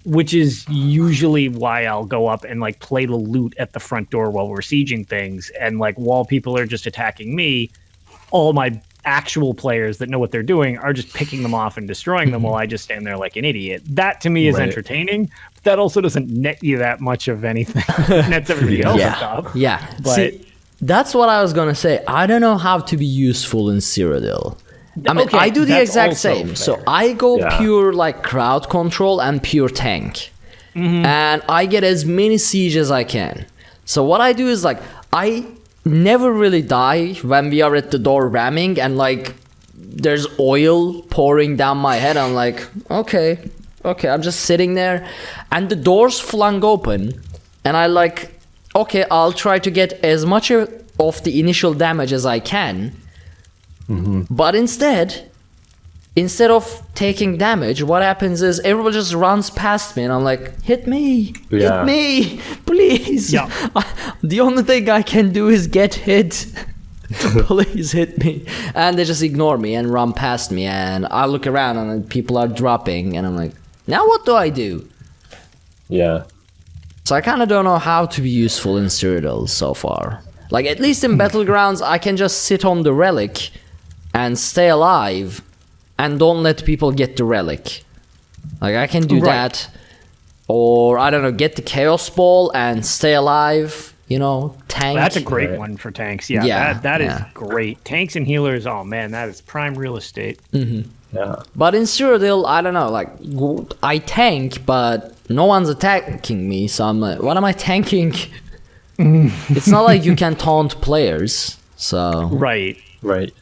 which is usually why I'll go up and like play the loot at the front door while we're sieging things. And like while people are just attacking me, all my actual players that know what they're doing are just picking them off and destroying them while I just stand there like an idiot. That to me is entertaining. But that also doesn't net you that much of anything. Nets everybody else up.
Yeah.
But
see, that's what I was gonna say. I don't know how to be useful in Cyrodiil. I mean,
Okay,
I do the
that's
exact
also
same.
fair.
So I go pure like crowd control and pure tank. And I get as many siege as I can. So what I do is like, I never really die when we are at the door ramming and like there's oil pouring down my head. I'm like, okay, I'm just sitting there and the door's flung open and I like, okay, I'll try to get as much of the initial damage as I can. But instead of taking damage, what happens is everyone just runs past me and I'm like, hit me, please.
Yeah.
The only thing I can do is get hit. Please hit me. And they just ignore me and run past me and I look around and then people are dropping and I'm like, now what do I do?
Yeah.
So I kind of don't know how to be useful in Cyrodiil so far. Like at least in Battlegrounds, I can just sit on the relic and stay alive and don't let people get the relic. Like I can do that. Or I don't know, get the Chaos Ball and stay alive, you know, tank.
that's a great one for tanks. Yeah, that is
yeah.
great. Tanks and healers, oh man, that is prime real estate.
Yeah.
But in Cyrodiil, I don't know, like I tank, but no one's attacking me, so I'm like, what am I tanking? It's not like you can taunt players, so
Right.
Right.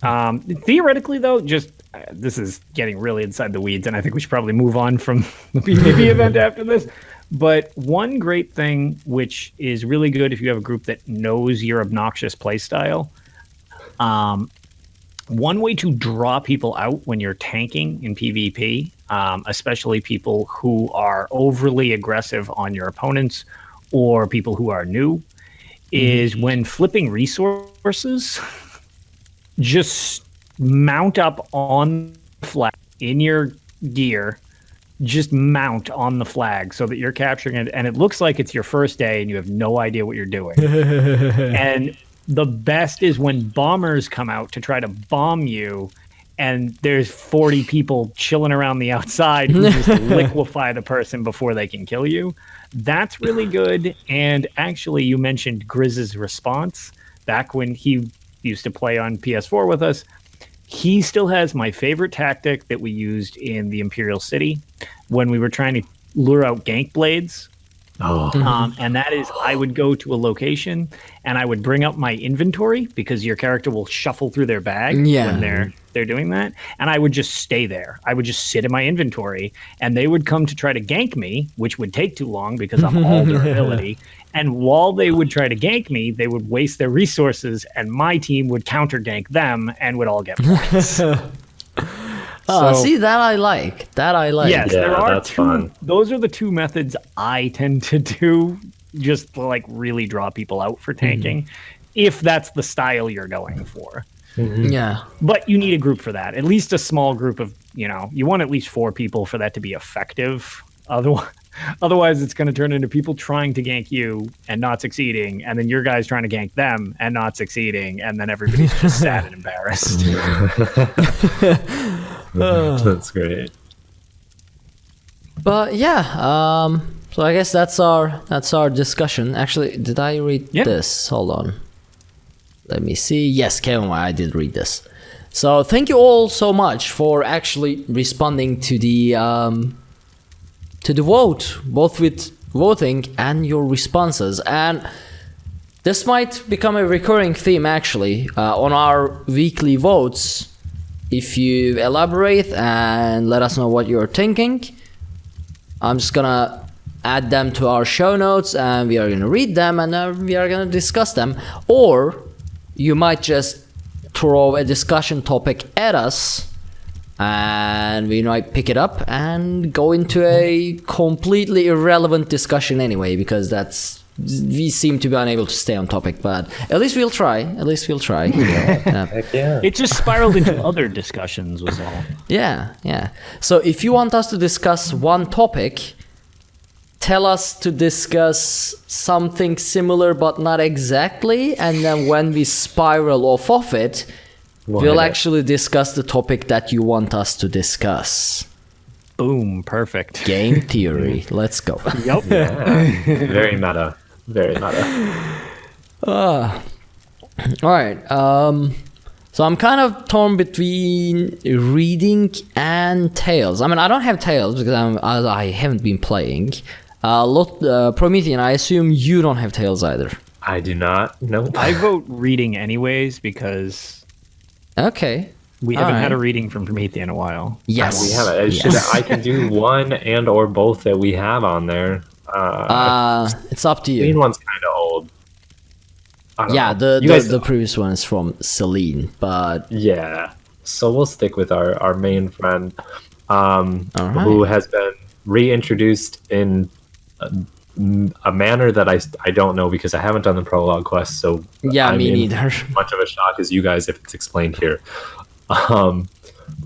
Theoretically, though, just this is getting really inside the weeds, and I think we should probably move on from the PvP event after this. But one great thing, which is really good if you have a group that knows your obnoxious playstyle, one way to draw people out when you're tanking in PvP, especially people who are overly aggressive on your opponents or people who are new, is when flipping resources. Just mount up on the flat in your gear just mount on the flag so that you're capturing it, and it looks like it's your first day and you have no idea what you're doing. And the best is when bombers come out to try to bomb you, and there's 40 people chilling around the outside who just liquefy the person before they can kill you. That's really good. And actually, you mentioned Grizz's response back when he used to play on PS4 with us. He still has my favorite tactic that we used in the Imperial City when we were trying to lure out gank blades. And that is, I would go to a location and I would bring up my inventory, because your character will shuffle through their bag when they're doing that. And I would just stay there. I would just sit in my inventory, and they would come to try to gank me, which would take too long because I'm all durability. And while they would try to gank me, they would waste their resources, and my team would counter gank them and would all get points.
See, that I like.
Yes, there are
that's
two.
fun.
Those are the two methods I tend to do, just to like really draw people out for tanking, if that's the style you're going for.
Yeah.
But you need a group for that. At least a small group of, you want at least 4 people for that to be effective. Otherwise, it's going to turn into people trying to gank you and not succeeding, and then your guys trying to gank them and not succeeding, and then everybody's just sad and embarrassed.
That's great.
But yeah, so I guess that's our discussion. Actually, did I read this? Hold on. Let me see. Yes, Kevin, I did read this. So thank you all so much for actually responding to the vote, both with voting and your responses. And this might become a recurring theme actually on our weekly votes. If you elaborate and let us know what you're thinking, I'm just gonna add them to our show notes, and we are gonna read them, and we are gonna discuss them. Or you might just throw a discussion topic at us, and we might pick it up and go into a completely irrelevant discussion anyway, because we seem to be unable to stay on topic, but at least we'll try.
Heck yeah.
It just spiraled into other discussions was all.
Yeah. So if you want us to discuss one topic, tell us to discuss something similar but not exactly, and then when we spiral off of it, we'll actually discuss the topic that you want us to discuss.
Boom, perfect.
Game theory. Let's go.
Yep.
Yeah. Very meta.
All right. So I'm kind of torn between reading and Tales. I mean, I don't have Tales because I haven't been playing. Promethean, I assume you don't have Tales either.
I do not. No.
I vote reading anyways because
Okay.
we haven't had a reading from Promethean in a while.
Yes.
We have it. I can do one and or both that we have on there.
It's up to
The main
you.
one's kind of old. I don't
Yeah,
know.
the previous one is from Celine, but
Yeah. So we'll stick with our main friend,
right.
who has been reintroduced in a manner that I don't know because I haven't done the prologue quest. So
yeah, me neither.
Much of a shock as you guys if it's explained here.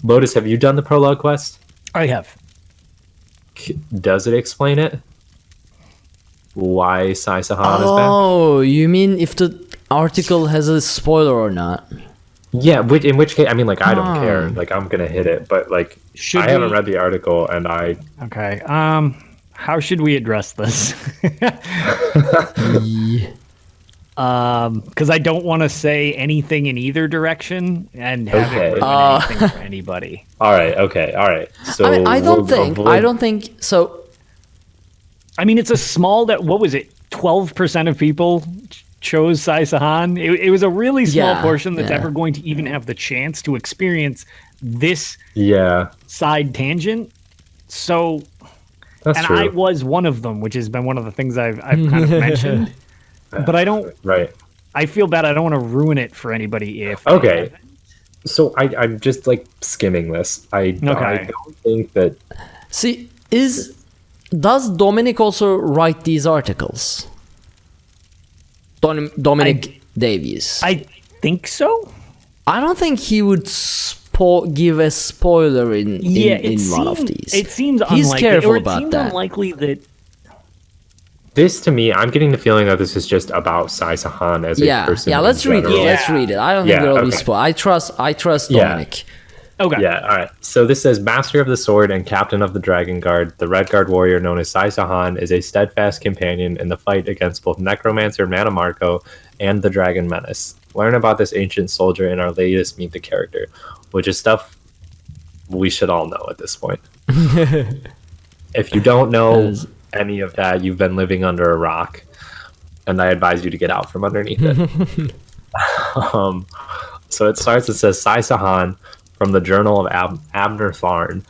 Lotus, have you done the prologue quest?
I have.
Does it explain it? Why Sai Sahan is back?
Oh, you mean if the article has a spoiler or not?
Yeah, in which case, I mean, like, I don't care. Like, I'm gonna hit it, but like, I haven't read the article, and I.
Okay. How should we address this? Because I don't want to say anything in either direction and have it ruin anything for anybody.
All right. So
I mean, I don't think so.
I mean, it's a small what was it? 12% of people chose Sai Sahan. It was a really small portion that's ever going to even have the chance to experience this side tangent. So,
that's true.
I was one of them, which has been one of the things I've kind of mentioned. But I don't.
Right.
I feel bad. I don't want to ruin it for anybody if.
Okay. So I'm just like skimming this. I don't think that.
See, does Dominic also write these articles? Dominic Davies.
I think so.
I don't think he would spoil give a spoiler in one of these.
It seems
He's
unlikely,
careful
or it
about
seems
that.
unlikely that.
This, to me, I'm getting the feeling that this is just about Sai Sahan as a person.
Yeah, let's
in
read it.
general.
Let's read it. I don't think there'll be
okay.
spoil. I trust
Yeah.
Dominic.
Okay.
Yeah, all right. So this says, Master of the Sword and Captain of the Dragon Guard, the Red Guard warrior known as Sai Sahan is a steadfast companion in the fight against both Necromancer Manamarco and the Dragon Menace. Learn about this ancient soldier in our latest Meet the Character, which is stuff we should all know at this point. If you don't know any of that, you've been living under a rock, and I advise you to get out from underneath it. So it says, Sai Sahan, from the Journal of Abner Tharn.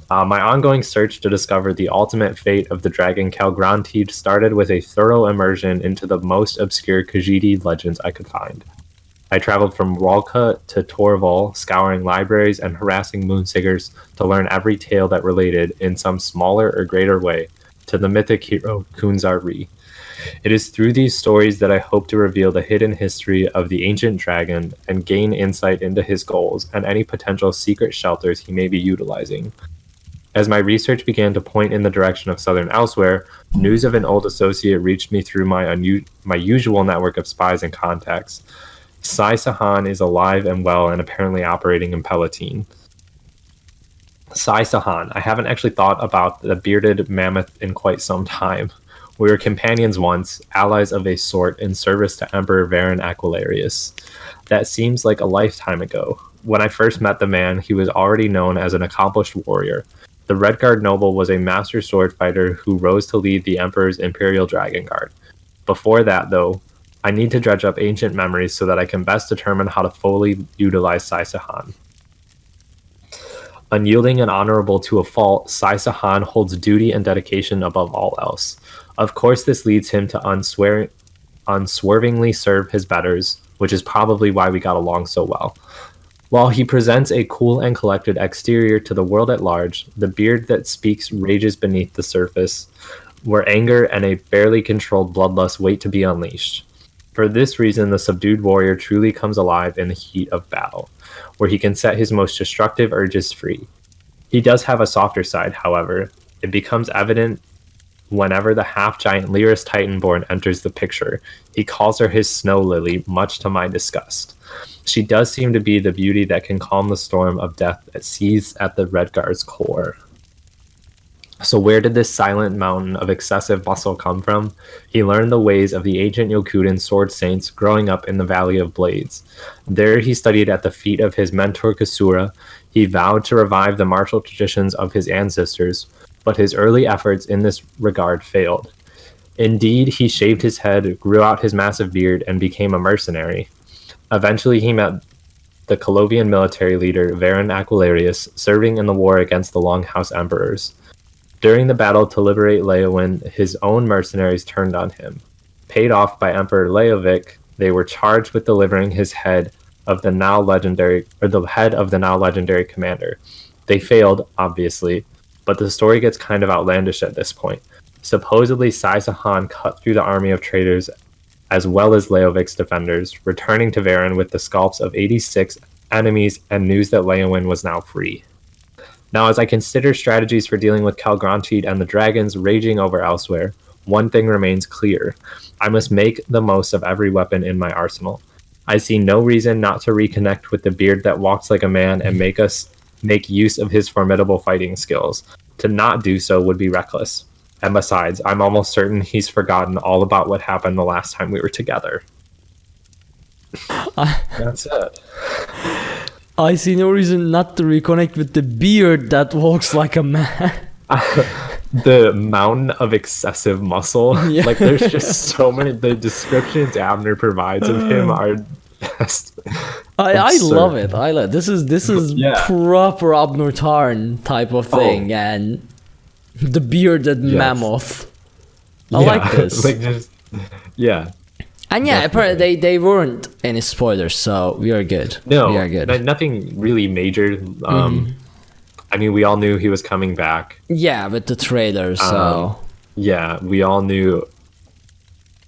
My ongoing search to discover the ultimate fate of the dragon Kalgrantid started with a thorough immersion into the most obscure Khajiit legends I could find. I traveled from Walca to Torval, scouring libraries and harassing moonsingers to learn every tale that related, in some smaller or greater way, to the mythic hero Kunzar-Ri. It is through these stories that I hope to reveal the hidden history of the ancient dragon and gain insight into his goals and any potential secret shelters he may be utilizing. As my research began to point in the direction of southern elsewhere, news of an old associate reached me through my usual network of spies and contacts. Sai Sahan is alive and well and apparently operating in Palatine. Sai Sahan. I haven't actually thought about the bearded mammoth in quite some time. We were companions once, allies of a sort, in service to Emperor Varen Aquilarius. That seems like a lifetime ago. When I first met the man, he was already known as an accomplished warrior. The Redguard noble was a master sword fighter who rose to lead the Emperor's Imperial Dragon Guard. Before that, though, I need to dredge up ancient memories so that I can best determine how to fully utilize Sai Sahan. Unyielding and honorable to a fault, Sai Sahan holds duty and dedication above all else. Of course, this leads him to unswervingly serve his betters, which is probably why we got along so well. While he presents a cool and collected exterior to the world at large, the beard that speaks rages beneath the surface, where anger and a barely controlled bloodlust wait to be unleashed. For this reason, the subdued warrior truly comes alive in the heat of battle, where he can set his most destructive urges free. He does have a softer side, however. It becomes evident whenever the half-giant Lyris Titanborn enters the picture. He calls her his snow lily, much to my disgust. She does seem to be the beauty that can calm the storm of death that seethes at the Redguard's core. So where did this silent mountain of excessive muscle come from? He learned the ways of the ancient Yokudan sword saints growing up in the Valley of Blades. There he studied at the feet of his mentor Kasura. He vowed to revive the martial traditions of his ancestors, but his early efforts in this regard failed. Indeed, he shaved his head, grew out his massive beard, and became a mercenary. Eventually, he met the Colovian military leader Varen Aquilarius, serving in the war against the Longhouse Emperors. During the battle to liberate Leowyn, his own mercenaries turned on him. Paid off by Emperor Leovic, they were charged with delivering his head of the now legendary commander. They failed, obviously, but the story gets kind of outlandish at this point. Supposedly, Sai Sahan cut through the army of traitors as well as Leovic's defenders, returning to Varen with the scalps of 86 enemies and news that Leowyn was now free. Now, as I consider strategies for dealing with Kalgrantid and the dragons raging over elsewhere, one thing remains clear. I must make the most of every weapon in my arsenal. I see no reason not to reconnect with the beard that walks like a man and make use of his formidable fighting skills. To not do so would be reckless. And besides, I'm almost certain he's forgotten all about what happened the last time we were together. That's it.
I see no reason not to reconnect with the beard that walks like a man.
The mountain of excessive muscle.
Yeah.
Like, there's just so many. The descriptions Abner provides of him are just
I love it. This is
Yeah.
proper Abner Tarn type of thing, and the bearded mammoth. I like this.
Like, just, yeah.
And yeah, apparently they weren't any spoilers, so we are good.
No,
we are good.
Nothing really major. I mean, we all knew he was coming back.
Yeah, with the trailer, so
Yeah, we all knew.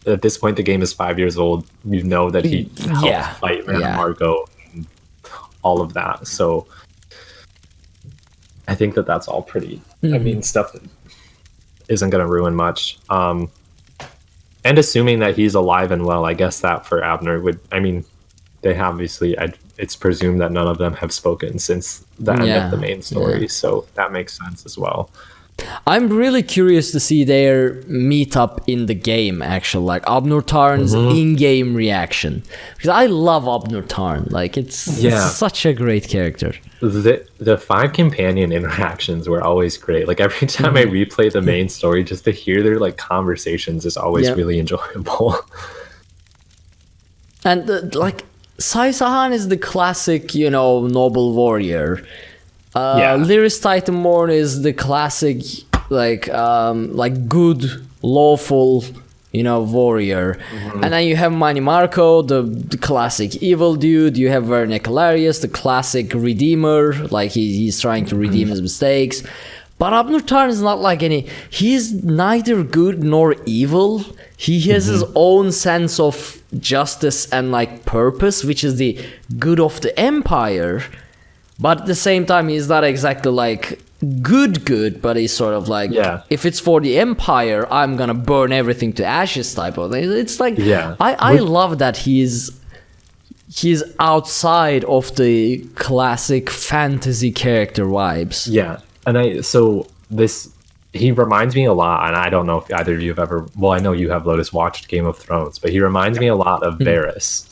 At this point, the game is 5 years old. You know that he helped fight Marco and all of that. So I think that's all pretty. I mean, stuff that isn't going to ruin much. And assuming that he's alive and well, I guess that for Abner would. I mean, they obviously. It's presumed that none of them have spoken since the end of the main story, so that makes sense as well.
I'm really curious to see their meetup in the game, actually, like Abnur Tarn's in-game reaction, because I love Abnur Tarn. Like it's such a great character.
The 5 companion interactions were always great. Like every time I replay the main story, just to hear their like conversations is always really enjoyable.
And like Sai Sahan is the classic, noble warrior. Lyris Titanborn is the classic, like good, lawful, warrior. And then you have Mani Marco, the classic evil dude. You have Verne Calarius, the classic redeemer. Like he's trying to redeem his mistakes. But Abnur Tarn is not like he's neither good nor evil. He has his own sense of justice and like purpose, which is the good of the Empire. But at the same time, he's not exactly like good, but he's sort of like, if it's for the Empire, I'm gonna burn everything to ashes type of thing. It's like, I love that he's outside of the classic fantasy character vibes.
Yeah, and he reminds me a lot, and I don't know if either of you have ever, well, I know you have, Lotus, watched Game of Thrones, but he reminds me a lot of Varys.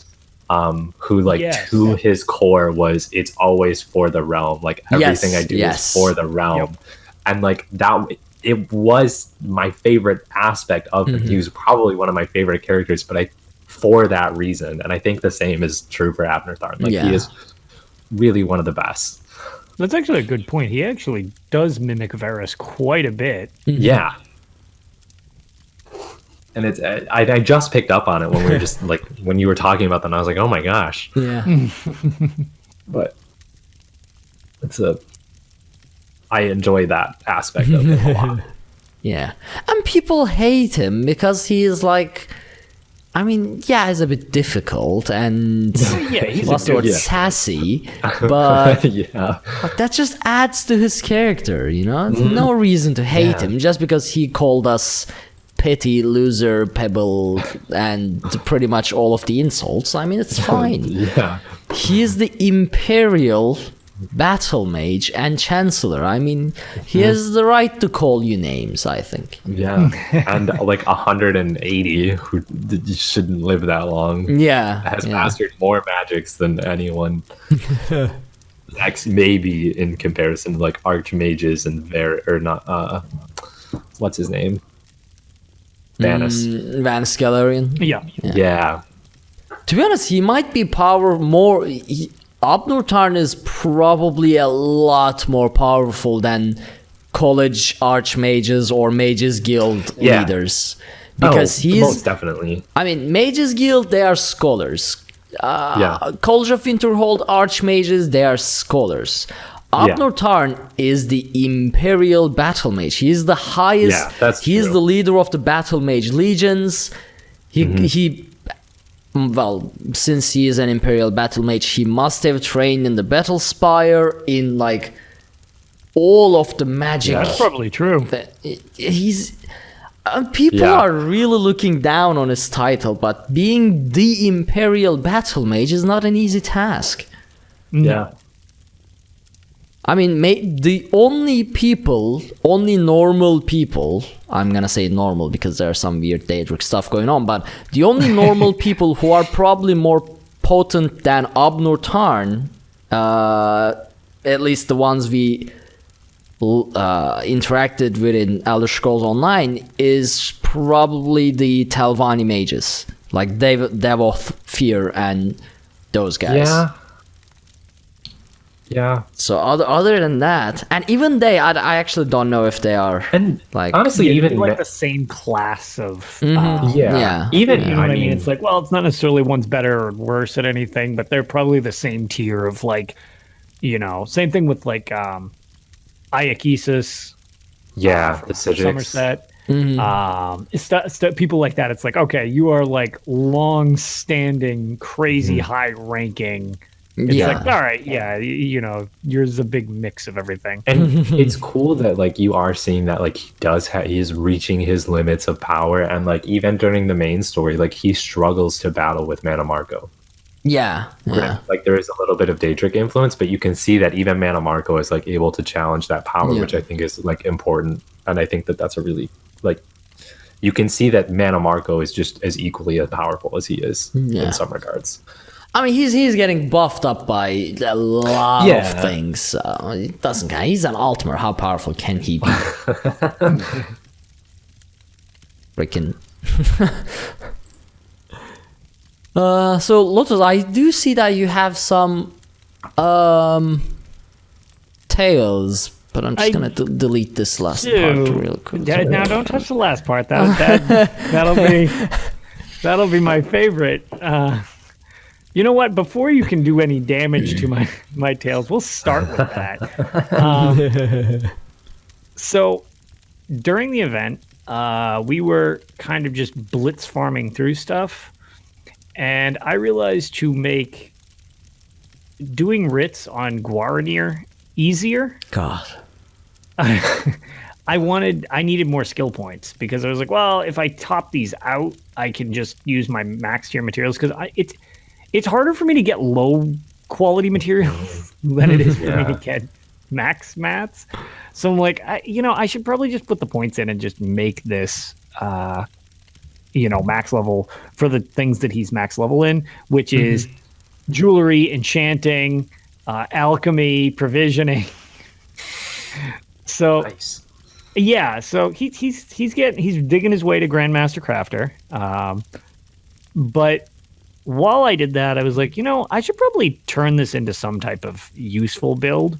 Who to his core was, it's always for the realm, like everything I do is for the realm. And like that, it was my favorite aspect of him. He was probably one of my favorite characters, but for that reason. And I think the same is true for Abnur Tarn. Like he is really one of the best.
That's actually a good point. He actually does mimic Varys quite a bit.
Yeah. And it's I just picked up on it when we were just like when you were talking about them. I was like, oh my gosh.
Yeah.
But I enjoy that aspect of it a lot.
Yeah. And people hate him because he is like, I mean, he's a bit difficult and he's sassy, but that just adds to his character, There's no reason to hate him just because he called us petty, loser, pebble, and pretty much all of the insults. I mean, it's fine. He is the Imperial Battle Mage and Chancellor. I mean, he has the right to call you names, I think.
Yeah, and like 180 who shouldn't live that long. Has mastered more magics than anyone. Maybe in comparison to like archmages and what's his name? Vanis
Galarian.
Yeah.
To be honest, he might be Abnur Tarn is probably a lot more powerful than college archmages or mages guild leaders, because he's
most definitely.
I mean, mages guild, they are scholars. College of Winterhold archmages, they are scholars. Abnur Tarn is the Imperial Battle Mage. He is the highest. He is the leader of the Battle Mage legions. Since he is an Imperial Battle Mage, he must have trained in the Battle Spire, in like all of the magic.
That's probably true.
People are really looking down on his title, but being the Imperial Battle Mage is not an easy task.
Yeah.
I mean, the only normal people, I'm gonna say normal because there's some weird Daedric stuff going on, but the only normal people who are probably more potent than Abnur Tarn, at least the ones we interacted with in Elder Scrolls Online, is probably the Telvanni mages, like Devoth, Fear, and those guys.
Yeah.
So other than that, and even I actually don't know if they are,
and
like,
honestly, even
like the same class of
even
you know what I mean. It's like, well, it's not necessarily one's better or worse at anything, but they're probably the same tier of like, same thing with like Iakesis.
The Sigix.
Somerset. It's people like that. It's like, okay, you are like long-standing, crazy, high-ranking It's
Yeah.
like, all right, yeah, you know, yours is a big mix of everything.
And it's cool that like you are seeing that like he's reaching his limits of power, and like even during the main story, like he struggles to battle with Mana Marco.
Yeah.
Like there is a little bit of Daedric influence, but you can see that even Mana Marco is like able to challenge that power,
Yeah.
which I think is like important. And I think that that's a really like, you can see that Mana Marco is just as equally as powerful as he is in some regards.
I mean, he's getting buffed up by a lot
Yeah.
of things. So it doesn't count. He's an Altmer. How powerful can he be? Freaking. So Lotus, I do see that you have some tails, but I'm just gonna delete this last part real quick.
Now, don't touch the last part. That'll be my favorite. You know what? Before you can do any damage to my tails, we'll start with that. So during the event, we were kind of just blitz farming through stuff, and I realized to make doing writs on Guaranir easier.
God.
I needed more skill points, because I was like, well, if I top these out, I can just use my max tier materials, because it's harder for me to get low quality materials than it is for me to get max mats. So I'm like, I should probably just put the points in and just make this, max level for the things that he's max level in, which is jewelry, enchanting, alchemy, provisioning. So
Nice.
yeah, so he's digging his way to Grandmaster Crafter. But while I did that, I was like, I should probably turn this into some type of useful build.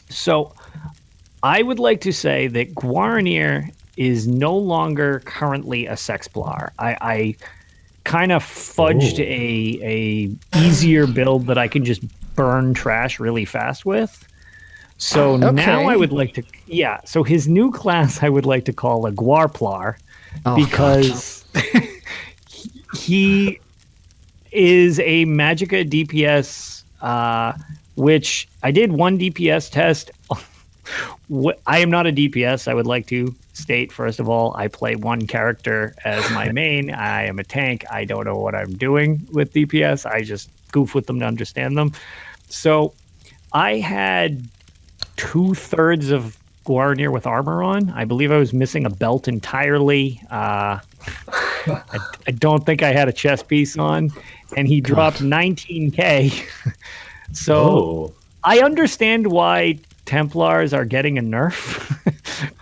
So I would like to say that Guaranir is no longer currently a Sexplar. I kind of fudged a easier build that I can just burn trash really fast with. So now I would like to, so his new class I would like to call a Guarplar, because he is a Magicka DPS, which I did one DPS test. I am not a DPS. I would like to state, first of all, I play one character as my main. I am a tank. I don't know what I'm doing with DPS. I just goof with them to understand them. So I had 2/3 of Guaranir with armor on. I believe I was missing a belt entirely. I don't think I had a chest piece on, and he dropped 19k. So I understand why Templars are getting a nerf,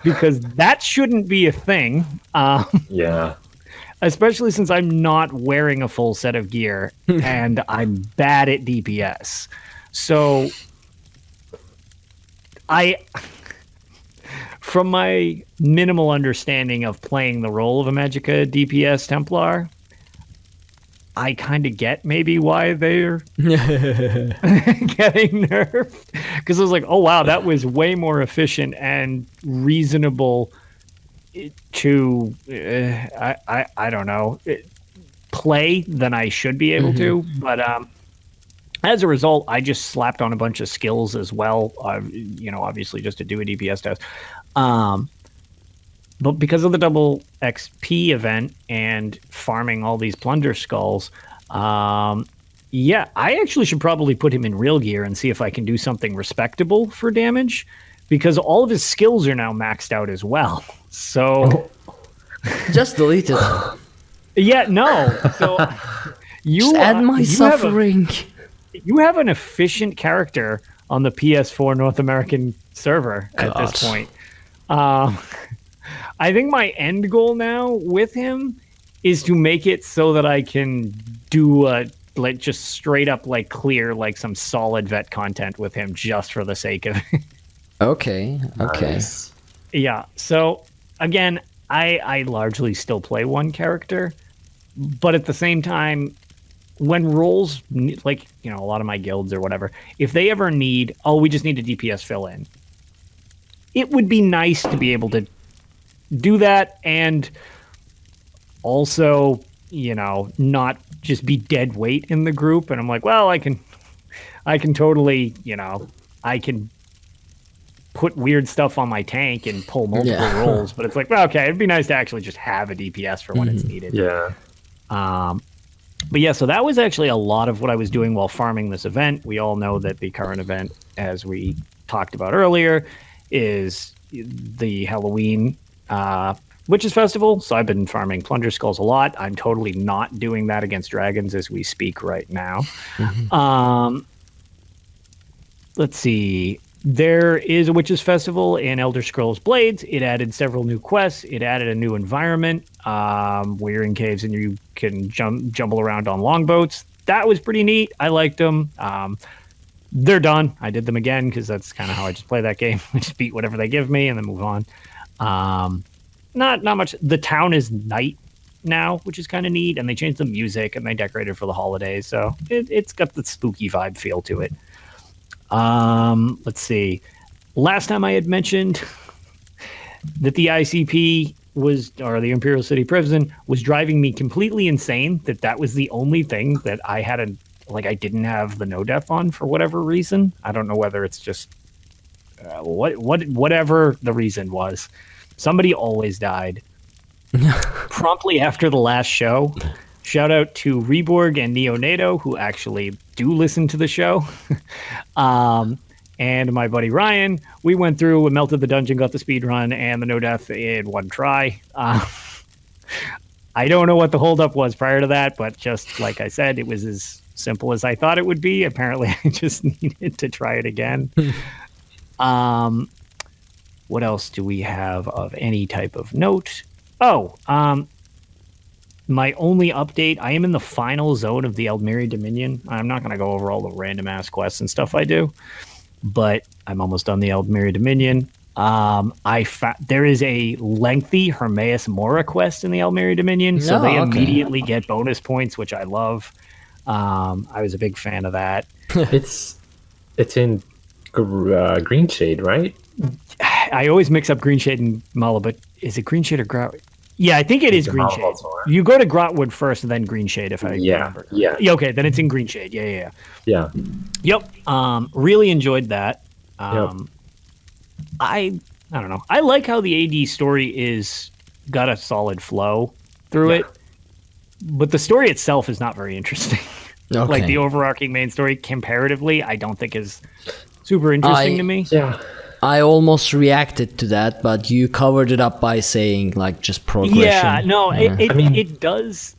because that shouldn't be a thing. Especially since I'm not wearing a full set of gear and I'm bad at DPS. So from my minimal understanding of playing the role of a Magicka DPS Templar, I kind of get maybe why they're getting nerfed. Because I was like, oh, wow, that was way more efficient and reasonable to, I don't know, play than I should be able to. But as a result, I just slapped on a bunch of skills as well, obviously just to do a DPS test. But because of the double XP event and farming all these plunder skulls, I actually should probably put him in real gear and see if I can do something respectable for damage, because all of his skills are now maxed out as well. So
just delete it.
Yeah, no. So
just add my suffering.
You have an efficient character on the PS4 North American server at this point. I think my end goal now with him is to make it so that I can do just straight up clear some solid vet content with him just for the sake of it.
Okay.
Nice.
Yeah. So again, I largely still play one character, but at the same time, when roles a lot of my guilds or whatever, if they ever need, we just need a DPS fill in, it would be nice to be able to do that, and also, not just be dead weight in the group. And I'm like, well, I can I can totally, I can put weird stuff on my tank and pull multiple rolls, but it's like, well, okay, it'd be nice to actually just have a DPS for when it's needed.
Yeah.
But yeah, so that was actually a lot of what I was doing while farming this event. We all know that the current event, as we talked about earlier, is the Halloween Witches Festival. So I've been farming Plunger Skulls a lot. I'm totally not doing that against dragons as we speak right now. Let's see. There is a Witches Festival in Elder Scrolls Blades. It added several new quests. It added a new environment where you're in caves and you can jumble around on longboats. That was pretty neat. I liked them. They're done. I did them again because that's kind of how I just play that game. I just beat whatever they give me and then move on. Not much. The town is night now, which is kind of neat. And they changed the music and they decorated for the holidays. So it's got the spooky vibe feel to it. Let's see. Last time I had mentioned that the ICP or the Imperial City Prison was driving me completely insane. That was the only thing that I had I didn't have the no death on for whatever reason. I don't know whether it's just whatever the reason was. Somebody always died promptly after the last show. Shout out to Reborg and Neonato, who actually do listen to the show. And my buddy Ryan, we went through and melted the dungeon, got the speed run and the no death in one try. I don't know what the holdup was prior to that, but just like I said, it was as simple as I thought it would be. Apparently, I just needed to try it again. What else do we have of any type of note? My only update, I am in the final zone of the Eldmiri Dominion. I'm not going to go over all the random ass quests and stuff I do, but I'm almost done the Eldmiri Dominion. There is a lengthy Hermaeus Mora quest in the Eldmiri Dominion, so they immediately get bonus points, which I love. I was a big fan of that.
It's in Green Shade, right?
I always mix up Green Shade and Mala, but is it Green Shade or Grot? Yeah, I think it is Green Shade. You go to Grotwood first and then Green Shade, if I remember.
Yeah.
Okay, then it's in Green Shade. Yeah.
Yep.
Really enjoyed that.
Yep.
I don't know. I like how the AD story got a solid flow through it, but the story itself is not very interesting.
Okay.
Like the overarching main story, comparatively, I don't think is super interesting to me.
Yeah.
I almost reacted to that, but you covered it up by saying just progression.
Yeah, no, it does.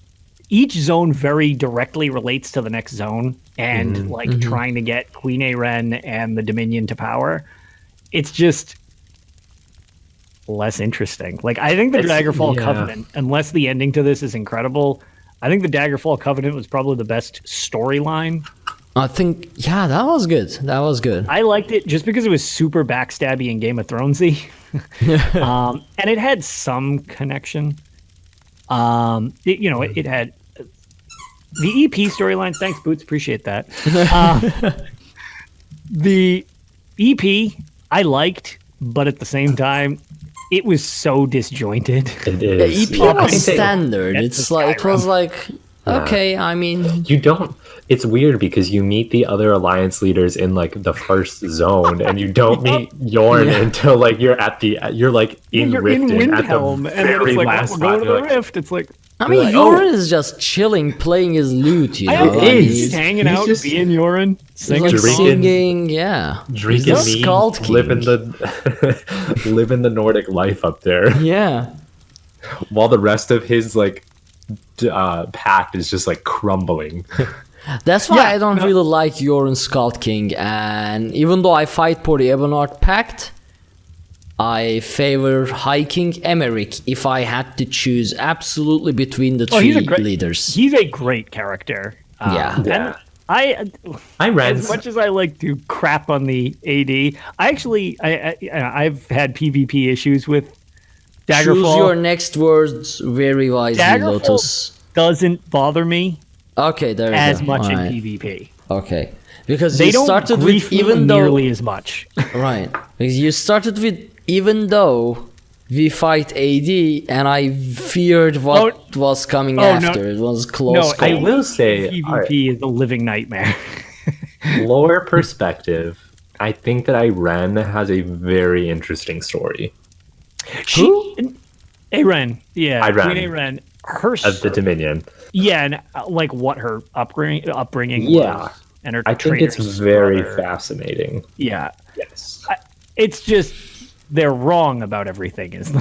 Each zone very directly relates to the next zone, and trying to get Queen Aren and the Dominion to power, it's just less interesting. I think the Daggerfall Covenant, unless the ending to this is incredible, I think the Daggerfall Covenant was probably the best storyline.
I think, that was good. That was good.
I liked it just because it was super backstabby and Game of Thronesy. And it had some connection. It had the EP storylines. Thanks, Boots. Appreciate that. The EP I liked, but at the same time, it was so disjointed.
It is.
The EP was standard. It was like, okay, I mean...
You don't... It's weird because you meet the other alliance leaders in the first zone, and you don't meet Yorn until you're in Riften at the
and
very
then
last
we're going to the
spot.
Rift. It's like,
I mean, Yorn is just chilling, playing his lute, you know?
He's hanging out,
just
being Yorn, singing,
singing,
drinking
He's
mead,
Skald King.
living the Nordic life up there.
Yeah.
While the rest of his pact is just crumbling.
That's why I don't really like Yorn Skald King, and even though I fight for the Ebonheart Pact, I favor High King Emeric if I had to choose absolutely between the three leaders.
He's a great character. And I
ran
as much as I like to crap on the AD, I've had PvP issues with Daggerfall.
Choose your next words very wisely,
Daggerfall
Lotus.
Doesn't bother me
as
much in PvP.
Okay, because
they
you started
don't
with even though
nearly as much.
Right, because you started with even though we fight AD, and I feared what was coming after.
No.
It was close.
I will say
PvP is a living nightmare.
lore perspective, I think that Irene has a very interesting story.
Aren, yeah,
Irene.
Queen Aren, her
Of the Dominion.
yeah, and like what her upbringing
Yeah.
was, and her
I think it's
traitor's
very
brother.
fascinating.
Yeah,
Yes.
it's just they're wrong about everything. Is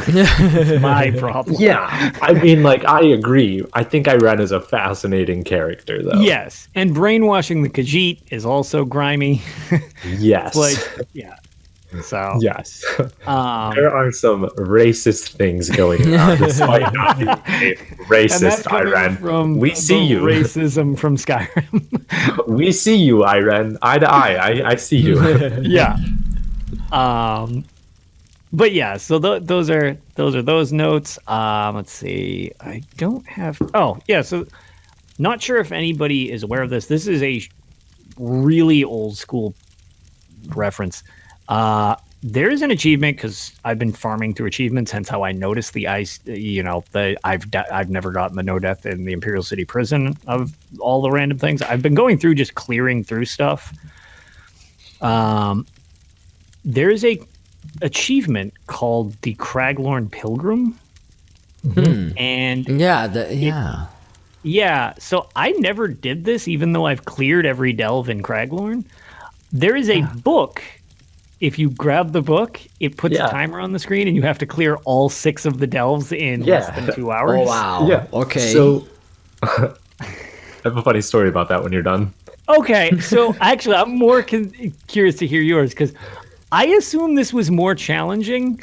my problem.
Yeah. I mean, like, I agree. I think Irene is a fascinating character, though.
Yes, and brainwashing the Khajiit is also grimy.
Yes.
Like, yeah. So
Yes. There are some racist things going on. Despite not being a
and
racist,
that's coming
Irene.
from
We see
the
you.
racism from Skyrim.
We see you, Irene. Eye to eye. I see you.
Yeah. But yeah, so those are those notes. Let's see. I don't have. Oh yeah. So not sure if anybody is aware of this. This is a really old school reference. There is an achievement because I've been farming through achievements, hence how I noticed the ice. I've never gotten the no death in the Imperial City Prison of all the random things. I've been going through just clearing through stuff. There's a achievement called the Craglorn Pilgrim, and yeah. So I never did this, even though I've cleared every delve in Craglorn. There is a book. If you grab the book, it puts a timer on the screen, and you have to clear all 6 of the delves in less than 2 hours.
Oh, wow.
Yeah.
Okay.
So, I have a funny story about that when you're done.
Okay, so actually, I'm more curious to hear yours, because I assume this was more challenging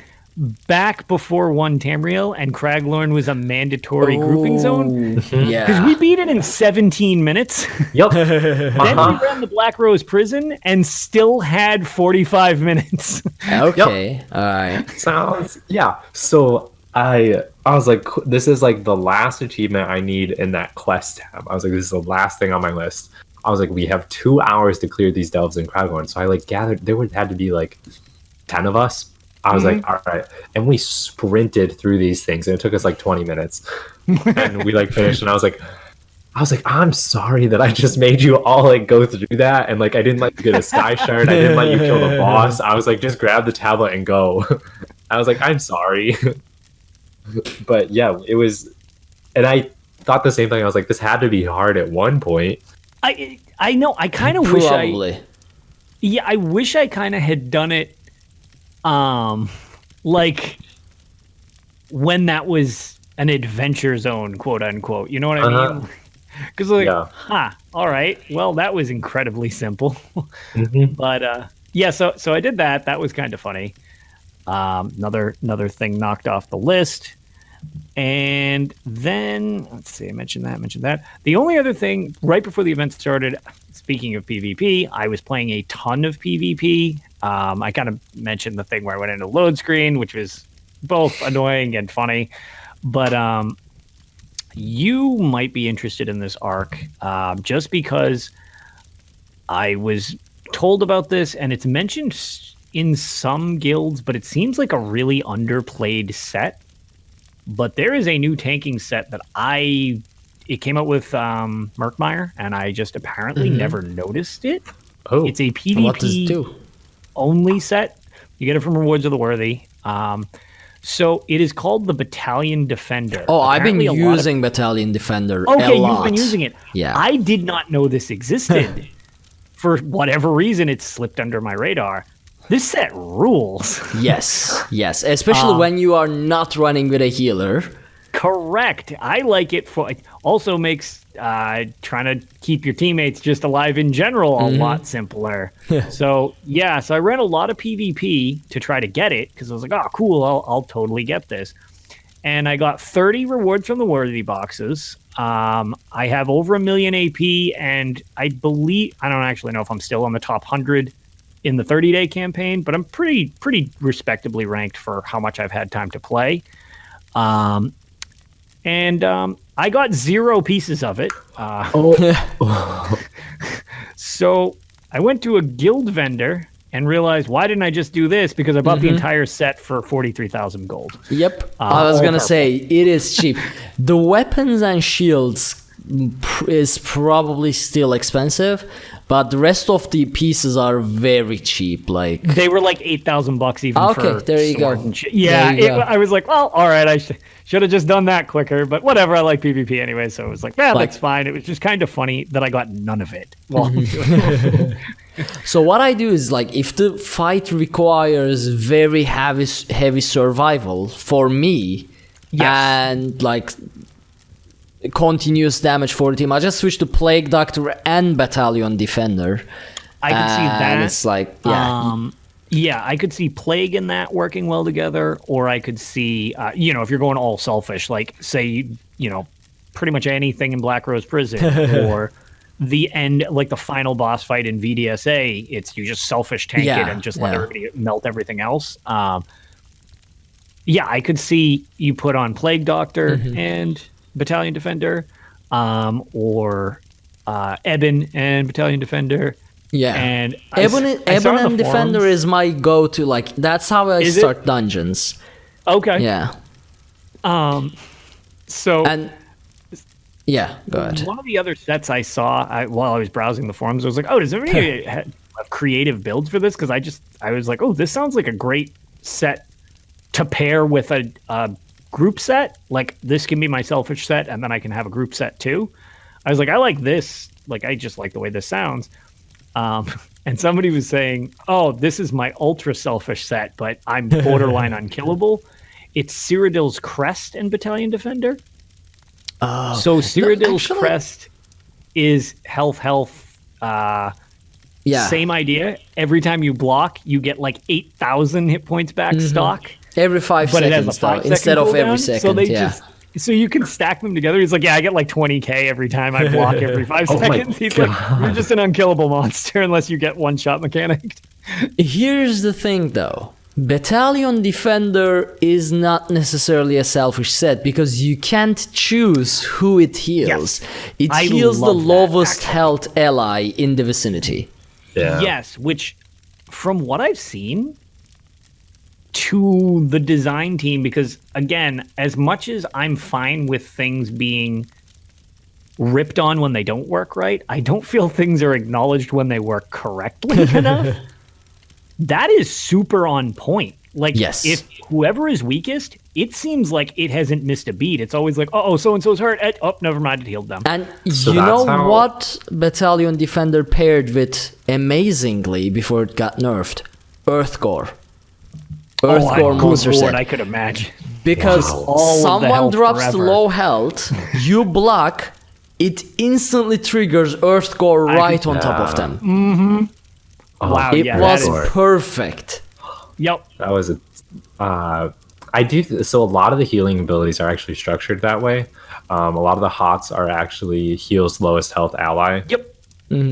back before 1 Tamriel, and Craglorn was a mandatory grouping zone.
Yeah.
Because we beat it in 17 minutes.
Yep.
Then we ran the Black Rose prison and still had 45 minutes.
Okay. All right.
Sounds So I was like, this is like the last achievement I need in that quest tab. I was like, this is the last thing on my list. I was like, we have 2 hours to clear these delves in Craglorn. So I like gathered. There had to be like 10 of us. I was like, all right, and we sprinted through these things, and it took us like 20 minutes, and we like finished. And I was like, I'm sorry that I just made you all like go through that, and like I didn't let you get a sky shard, I didn't let you kill the boss. I was like, just grab the tablet and go. I was like, I'm sorry, but yeah, it was, and I thought the same thing. I was like, this had to be hard at one point.
I know. I kind of wish I wish I kind of had done it. Like when that was an adventure zone, quote unquote, you know what I mean? Because all right, well, that was incredibly simple. But so I did that. That was kind of funny. Another thing knocked off the list. And then let's see, I mentioned that. The only other thing right before the event started, speaking of PvP, I was playing a ton of PvP. I kind of mentioned the thing where I went into load screen, which was both annoying and funny. But you might be interested in this arc just because I was told about this, and it's mentioned in some guilds, but it seems like a really underplayed set. But there is a new tanking set that it came out with Murkmire, and I just apparently never noticed it.
Oh,
it's a PvP
what does it do?
Only set. You get it from Rewards of the Worthy. So it is called the Battalion Defender.
Oh,
Apparently
I've been using Battalion Defender a
Okay,
lot.
you've been using it.
Yeah.
I did not know this existed. For whatever reason, it slipped under my radar. This set rules.
Yes, especially when you are not running with a healer.
Correct. I like it for. It also makes trying to keep your teammates just alive in general a lot simpler. So I ran a lot of PvP to try to get it because I was like, oh, cool, I'll totally get this. And I got 30 rewards from the Worthy boxes. I have over 1 million AP, and I don't actually know if I'm still on the top 100 in the 30-day campaign, but I'm pretty respectably ranked for how much I've had time to play. And I got 0 pieces of it. So I went to a guild vendor and realized, why didn't I just do this? Because I bought the entire set for 43,000 gold.
Yep. I was going to say, it is cheap. The weapons and shields is probably still expensive, but the rest of the pieces are very cheap. Like
they were like $8,000 even for
there you go.
sword and shit. Yeah, I was like, well, all right, I should have just done that quicker, but whatever. I like PvP anyway, so it was like, yeah, that's fine. It was just kind of funny that I got none of it while I'm doing it.
So what I do is like if the fight requires very heavy survival for me, and like continuous damage for the team, I just switch to Plague Doctor and Battalion Defender.
I can see that.
It's like
I could see Plague in that working well together, or I could see if you're going all selfish, like say pretty much anything in Black Rose Prison or the end, like the final boss fight in VDSA, it's you just selfish tank it and just let everybody melt everything else. I could see you put on Plague Doctor and Battalion Defender, or Eben and Battalion Defender.
Yeah,
and
Eben and Defender is my go-to. Like that's how I start dungeons.
Okay.
Yeah.
So.
And yeah, go ahead.
One of the other sets I saw while I was browsing the forums, I was like, "Oh, does anybody have creative builds for this?" Because I was like, "Oh, this sounds like a great set to pair with a group set. Like this can be my selfish set, and then I can have a group set too." I was like, "I like this. Like I just like the way this sounds." And somebody was saying, "Oh, this is my ultra selfish set, but I'm borderline unkillable." It's Cyrodiil's Crest and Battalion Defender. So Cyrodiil's Crest is health. Same idea. Every time you block, you get like 8,000 hit points back stock.
Every 5 seconds, though, instead of every second.
So you can stack them together. He's like, I get like 20k every time I block every 5 seconds. He's like, you're just an unkillable monster unless you get one-shot mechanic.
Here's the thing, though. Battalion Defender is not necessarily a selfish set because you can't choose who it heals. It heals the lowest health ally in the vicinity.
Yeah.
Yes, which from what I've seen to the design team, because again, as much as I'm fine with things being ripped on when they don't work right, I don't feel things are acknowledged when they work correctly enough. That is super on point. Like, if whoever is weakest, it seems like it hasn't missed a beat. It's always like, oh, so-and-so's hurt. Oh, never mind, it healed them.
And so you know what Battalion Defender paired with amazingly before it got nerfed? Earthgore. Earthgore monster set.
I could imagine.
Because someone drops the low health, you block, it instantly triggers Earthgore right on top of them.
Mm-hmm.
Wow, it was perfect.
Yep.
That was so a lot of the healing abilities are actually structured that way. A lot of the HOTS are actually heals lowest health ally.
Yep.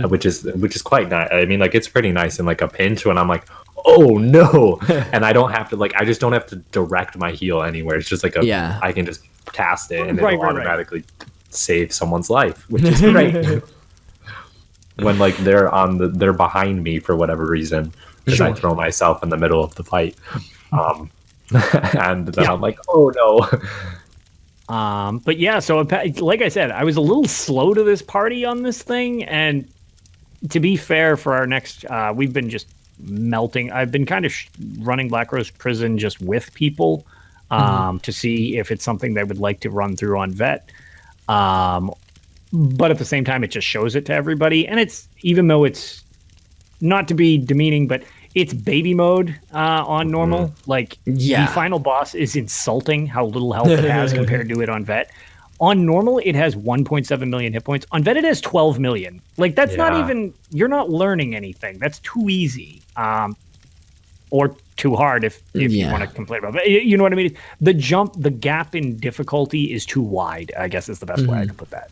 Which is quite nice. I mean, like it's pretty nice in like a pinch when I'm like, oh no, and I don't have to I just don't have to direct my heal anywhere. It's just like I can just cast it and it'll automatically save someone's life, which is great. When like they're behind me for whatever reason, because I throw myself in the middle of the fight, and then I'm like, oh no.
But yeah, so like I said, I was a little slow to this party on this thing, and to be fair, for our next, we've been just melting. I've been kind of running Black Rose Prison just with people, to see if it's something they would like to run through on Vet. But at the same time, it just shows it to everybody. And it's, even though it's not to be demeaning, but it's baby mode on normal. Like, the final boss is insulting how little health it has compared to it on Vet. On normal, it has 1.7 million hit points. On Vet, it has 12 million. Like, that's not even, you're not learning anything. That's too easy. Or too hard if you want to complain about it. You know what I mean? The gap in difficulty is too wide, I guess is the best way I can put that.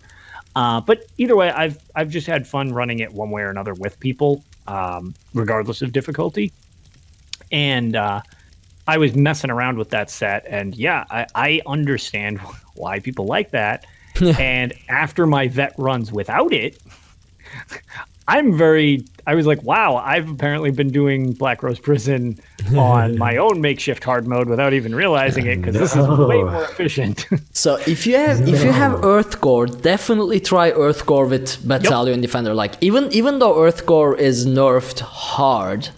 But either way, I've just had fun running it one way or another with people, regardless of difficulty. And I was messing around with that set, and I understand why people like that. And after my Vet runs without it, I was like, wow, I've apparently been doing Black Rose Prison on my own makeshift hard mode without even realizing it, because this is way more efficient.
So if you have Earthcore, definitely try Earthcore with Battalion Defender. Like even though Earthcore is nerfed hard,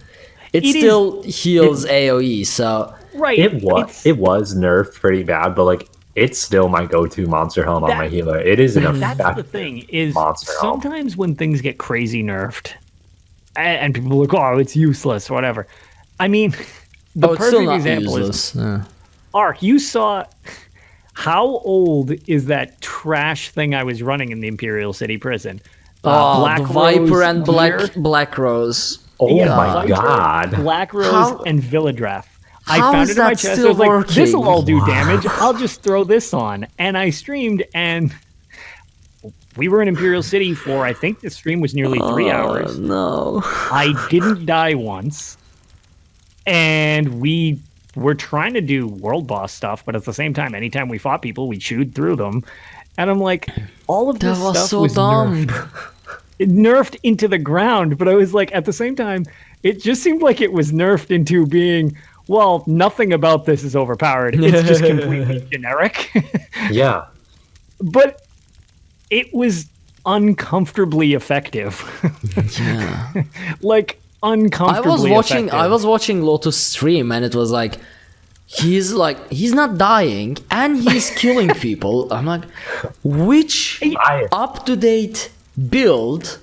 it still heals AoE. So
right,
it was nerfed pretty bad, but like it's still my go-to monster helm on my healer. It is an effective
that's the thing is
monster helm.
Sometimes when things get crazy nerfed, and people are like, oh, it's useless, or whatever. I mean, the perfect example is Ark. You saw how old is that trash thing I was running in the Imperial City prison?
Black Viper
Rose
and Black Rose.
Oh
Yeah,
my
Viper,
god.
Black Rose and Villadreth. I
how
found
is
it in my
that
chest. I
still
was like,
working?
this will all do damage. I'll just throw this on. And I streamed, and we were in Imperial City for, I think the stream was nearly 3 hours.
No.
I didn't die once. And we were trying to do world boss stuff, but at the same time, anytime we fought people, we chewed through them. And I'm like, all of this
That was
stuff
so
was
dumb.
nerfed. It nerfed into the ground, but I was like, at the same time, it just seemed like it was nerfed into being, well, nothing about this is overpowered. It's just completely generic.
Yeah.
But it was uncomfortably effective.
Yeah.
Like uncomfortably effective.
I was watching Lotus stream, and it was like he's not dying and he's killing people. I'm like, which up-to-date build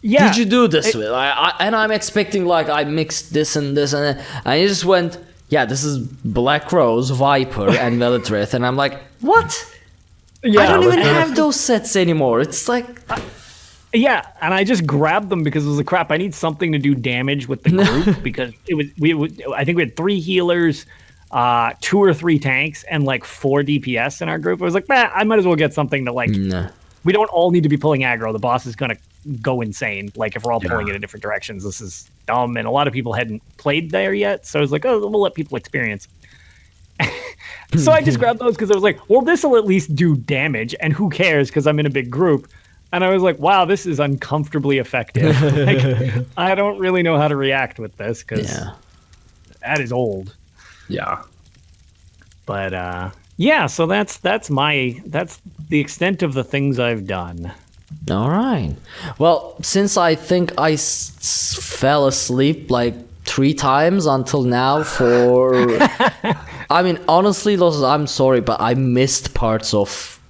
did you do this with? And I'm expecting like I mixed this and this, and I just went, yeah, this is Black Rose, Viper, and Villadreth, and I'm like, what?
Yeah,
I don't even have those sets anymore. It's like,
yeah, and I just grabbed them because it was like, crap, I need something to do damage with the group, because I think we had 3 healers, 2 or 3 tanks, and like 4 DPS in our group. I was like, I might as well get something to like. We don't all need to be pulling aggro. The boss is gonna go insane. Like if we're all pulling it in different directions, this is dumb. And a lot of people hadn't played there yet, so I was like, oh, we'll let people experience. So I just grabbed those because I was like, well, this will at least do damage, and who cares? Because I'm in a big group. And I was like, wow, this is uncomfortably effective. Like, I don't really know how to react with this because that is old.
Yeah.
But yeah, so that's the extent of the things I've done.
all right. Well, since I think I fell asleep like 3 times until now for... I mean, honestly, Lotus, I'm sorry, but I missed parts of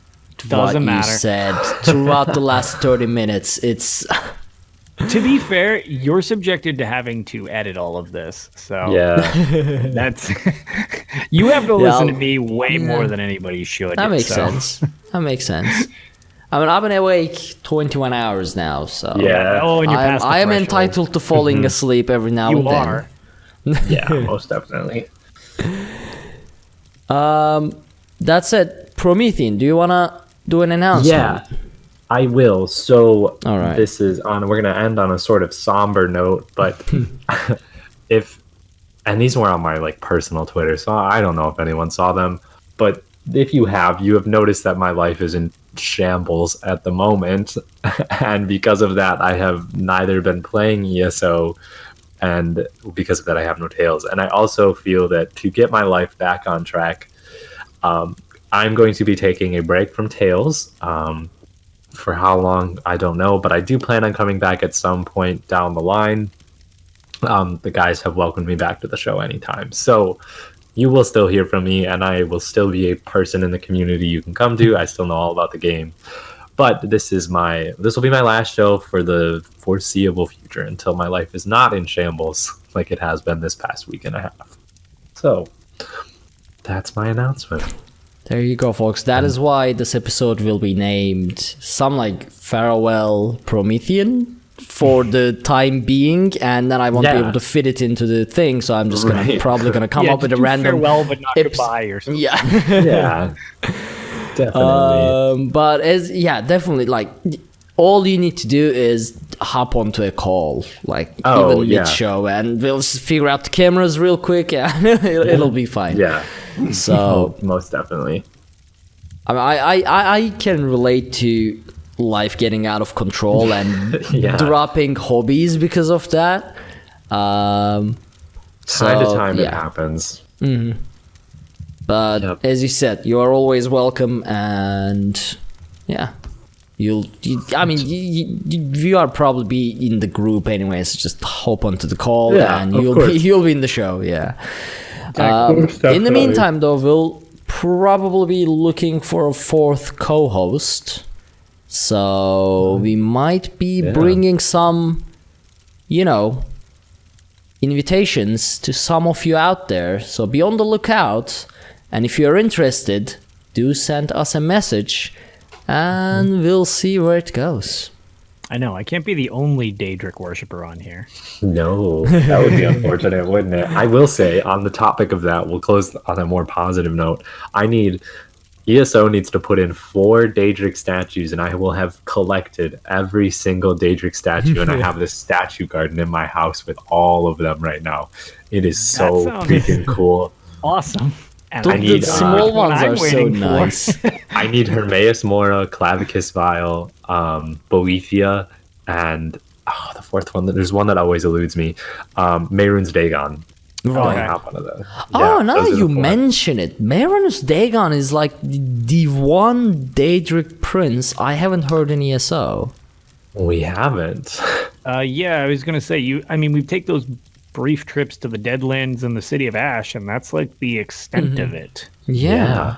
what you said throughout the last 30 minutes. It's...
To be fair, you're subjected to having to edit all of this, so that's you have to listen to me way more than anybody should.
That makes sense. That makes sense. I mean, I've been awake 21 hours now, so
and you're past the
I am
threshold.
entitled to falling asleep every now and then.
You are.
Yeah, most definitely.
That's it. Promethean, do you wanna do an announcement?
Yeah. I will. So
All right.
this is on. We're gonna end on a sort of somber note, but and these were on my like personal Twitter, so I don't know if anyone saw them, but if you have noticed that my life is in shambles at the moment, and because of that, I have neither been playing ESO, and because of that, I have no Tales, and I also feel that to get my life back on track, I'm going to be taking a break from Tales. For how long, I don't know, but I do plan on coming back at some point down the line. The guys have welcomed me back to the show anytime. So you will still hear from me, and I will still be a person in the community you can come to. I still know all about the game. But this will be my last show for the foreseeable future until my life is not in shambles like it has been this past week and a half. So that's my announcement.
There you go, folks. That is why this episode will be named some like Farewell Promethean for the time being, and then I won't be able to fit it into the thing, so I'm just probably gonna come up with a random
farewell but not goodbye or something.
Yeah. Definitely.
But definitely, like, all you need to do is hop onto a call, like even mid-show, and we'll just figure out the cameras real quick, and it'll be fine.
Yeah.
So
most definitely.
I mean, I can relate to life getting out of control and dropping hobbies because of that.
Time to time it happens.
But as you said, you are always welcome, and yeah, you are probably be in the group anyways. Just hop onto the call, and you'll be in the show. Yeah. In the meantime, though, we'll probably be looking for a fourth co-host. So we might be bringing some, invitations to some of you out there. So be on the lookout. And if you're interested, do send us a message and we'll see where it goes.
I know, I can't be the only Daedric worshiper on here.
No, that would be unfortunate, wouldn't it? I will say, on the topic of that, we'll close on a more positive note. ESO needs to put in 4 Daedric statues, and I will have collected every single Daedric statue, and I have this statue garden in my house with all of them right now. It is so freaking cool.
Awesome.
And the small ones are so nice.
I need Hermaeus Mora, Clavicus Vile, Boethia, and the fourth one. There's one that always eludes me. Mehrunes Dagon.
Right.
I have one of those.
Oh, now that you mention it, Mehrunes Dagon is like the one Daedric prince I haven't heard in ESO.
We haven't.
I was gonna say we take those brief trips to the Deadlands and the City of Ash, and that's like the extent of it.
Yeah.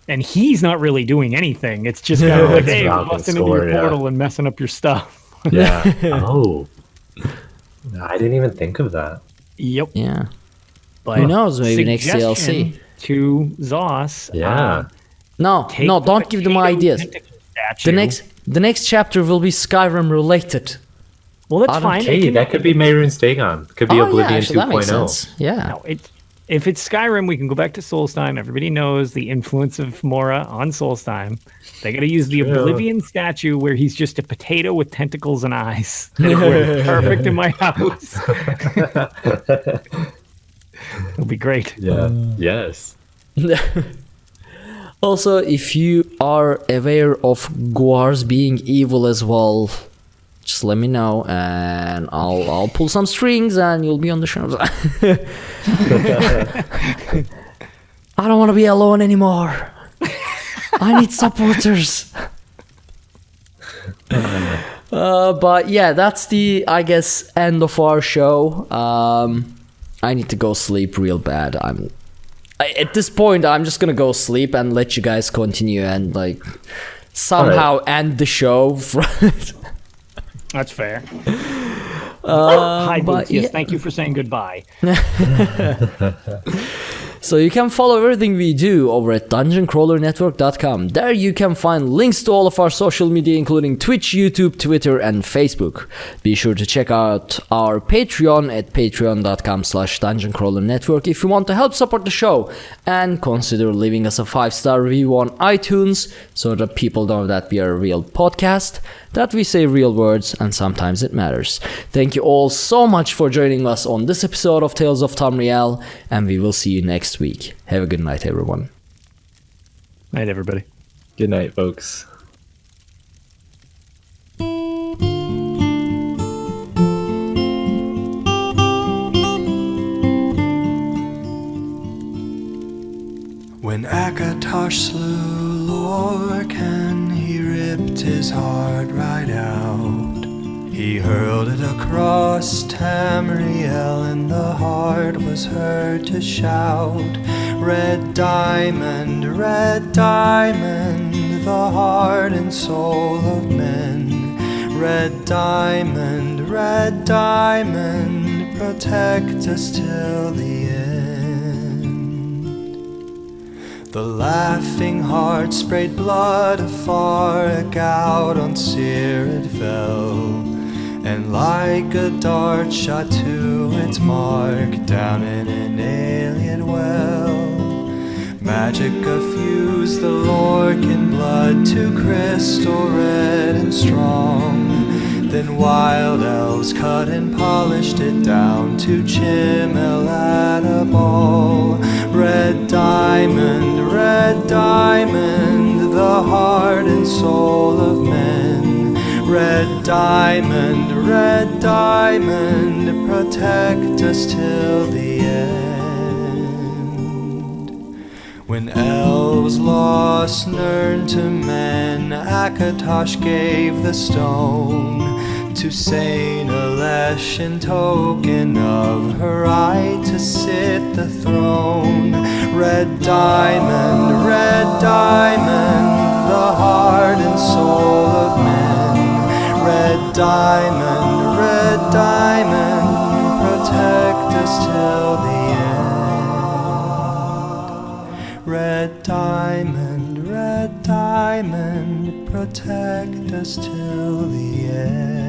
And he's not really doing anything. It's just kind of like, hey, busting into your portal and messing up your stuff.
Yeah. Oh. I didn't even think of that.
Yep.
Yeah.
But
who knows? Maybe next DLC.
To Zos.
Yeah.
No, don't give them ideas. The next chapter will be Skyrim related.
Well, that's fine.
Hey, that could be Mehrunes Dagon. Could be Oblivion 2.0.
Yeah.
No, if it's Skyrim, we can go back to Solstheim. Everybody knows the influence of Mora on Solstheim. They got to use the Oblivion statue where he's just a potato with tentacles and eyes. It works perfect in my house. It'll be great.
Yeah. Yes.
Also, if you are aware of Guars being evil as well, just let me know and I'll pull some strings and you'll be on the show. I don't want to be alone anymore. I need supporters. But yeah, that's the, I guess, end of our show. I need to go sleep real bad. At this point, I'm just gonna go sleep and let you guys continue and like somehow end the show.
That's fair. Hi, Boots. Yes, thank you for saying goodbye.
So you can follow everything we do over at dungeoncrawlernetwork.com. There you can find links to all of our social media, including Twitch, YouTube, Twitter, and Facebook. Be sure to check out our Patreon at patreon.com/dungeoncrawlernetwork if you want to help support the show, and consider leaving us a 5-star review on iTunes so that people know that we are a real podcast, that we say real words, and sometimes it matters. Thank you all so much for joining us on this episode of Tales of Tamriel, and we will see you next week. Have a good night, everyone.
Night, everybody.
Good night, folks.
When Akatosh slew Lorcan, he ripped his heart right out. He hurled it across Tamriel, and the heart was heard to shout, red diamond, the heart and soul of men. Red diamond, protect us till the end. The laughing heart sprayed blood afar, a gout on Seir it fell, and like a dart shot to its mark down in an alien well. Magic effused the Lorcan blood to crystal red and strong. Then wild elves cut and polished it down to chimel at a ball. Red diamond, the heart and soul of men. Red diamond, protect us till the end. When elves lost Nirn to men, Akatosh gave the stone to Saint Alesh in token of her right to sit the throne. Red diamond, the heart and soul of men. Red diamond, protect us till the end. Red diamond, protect us till the end.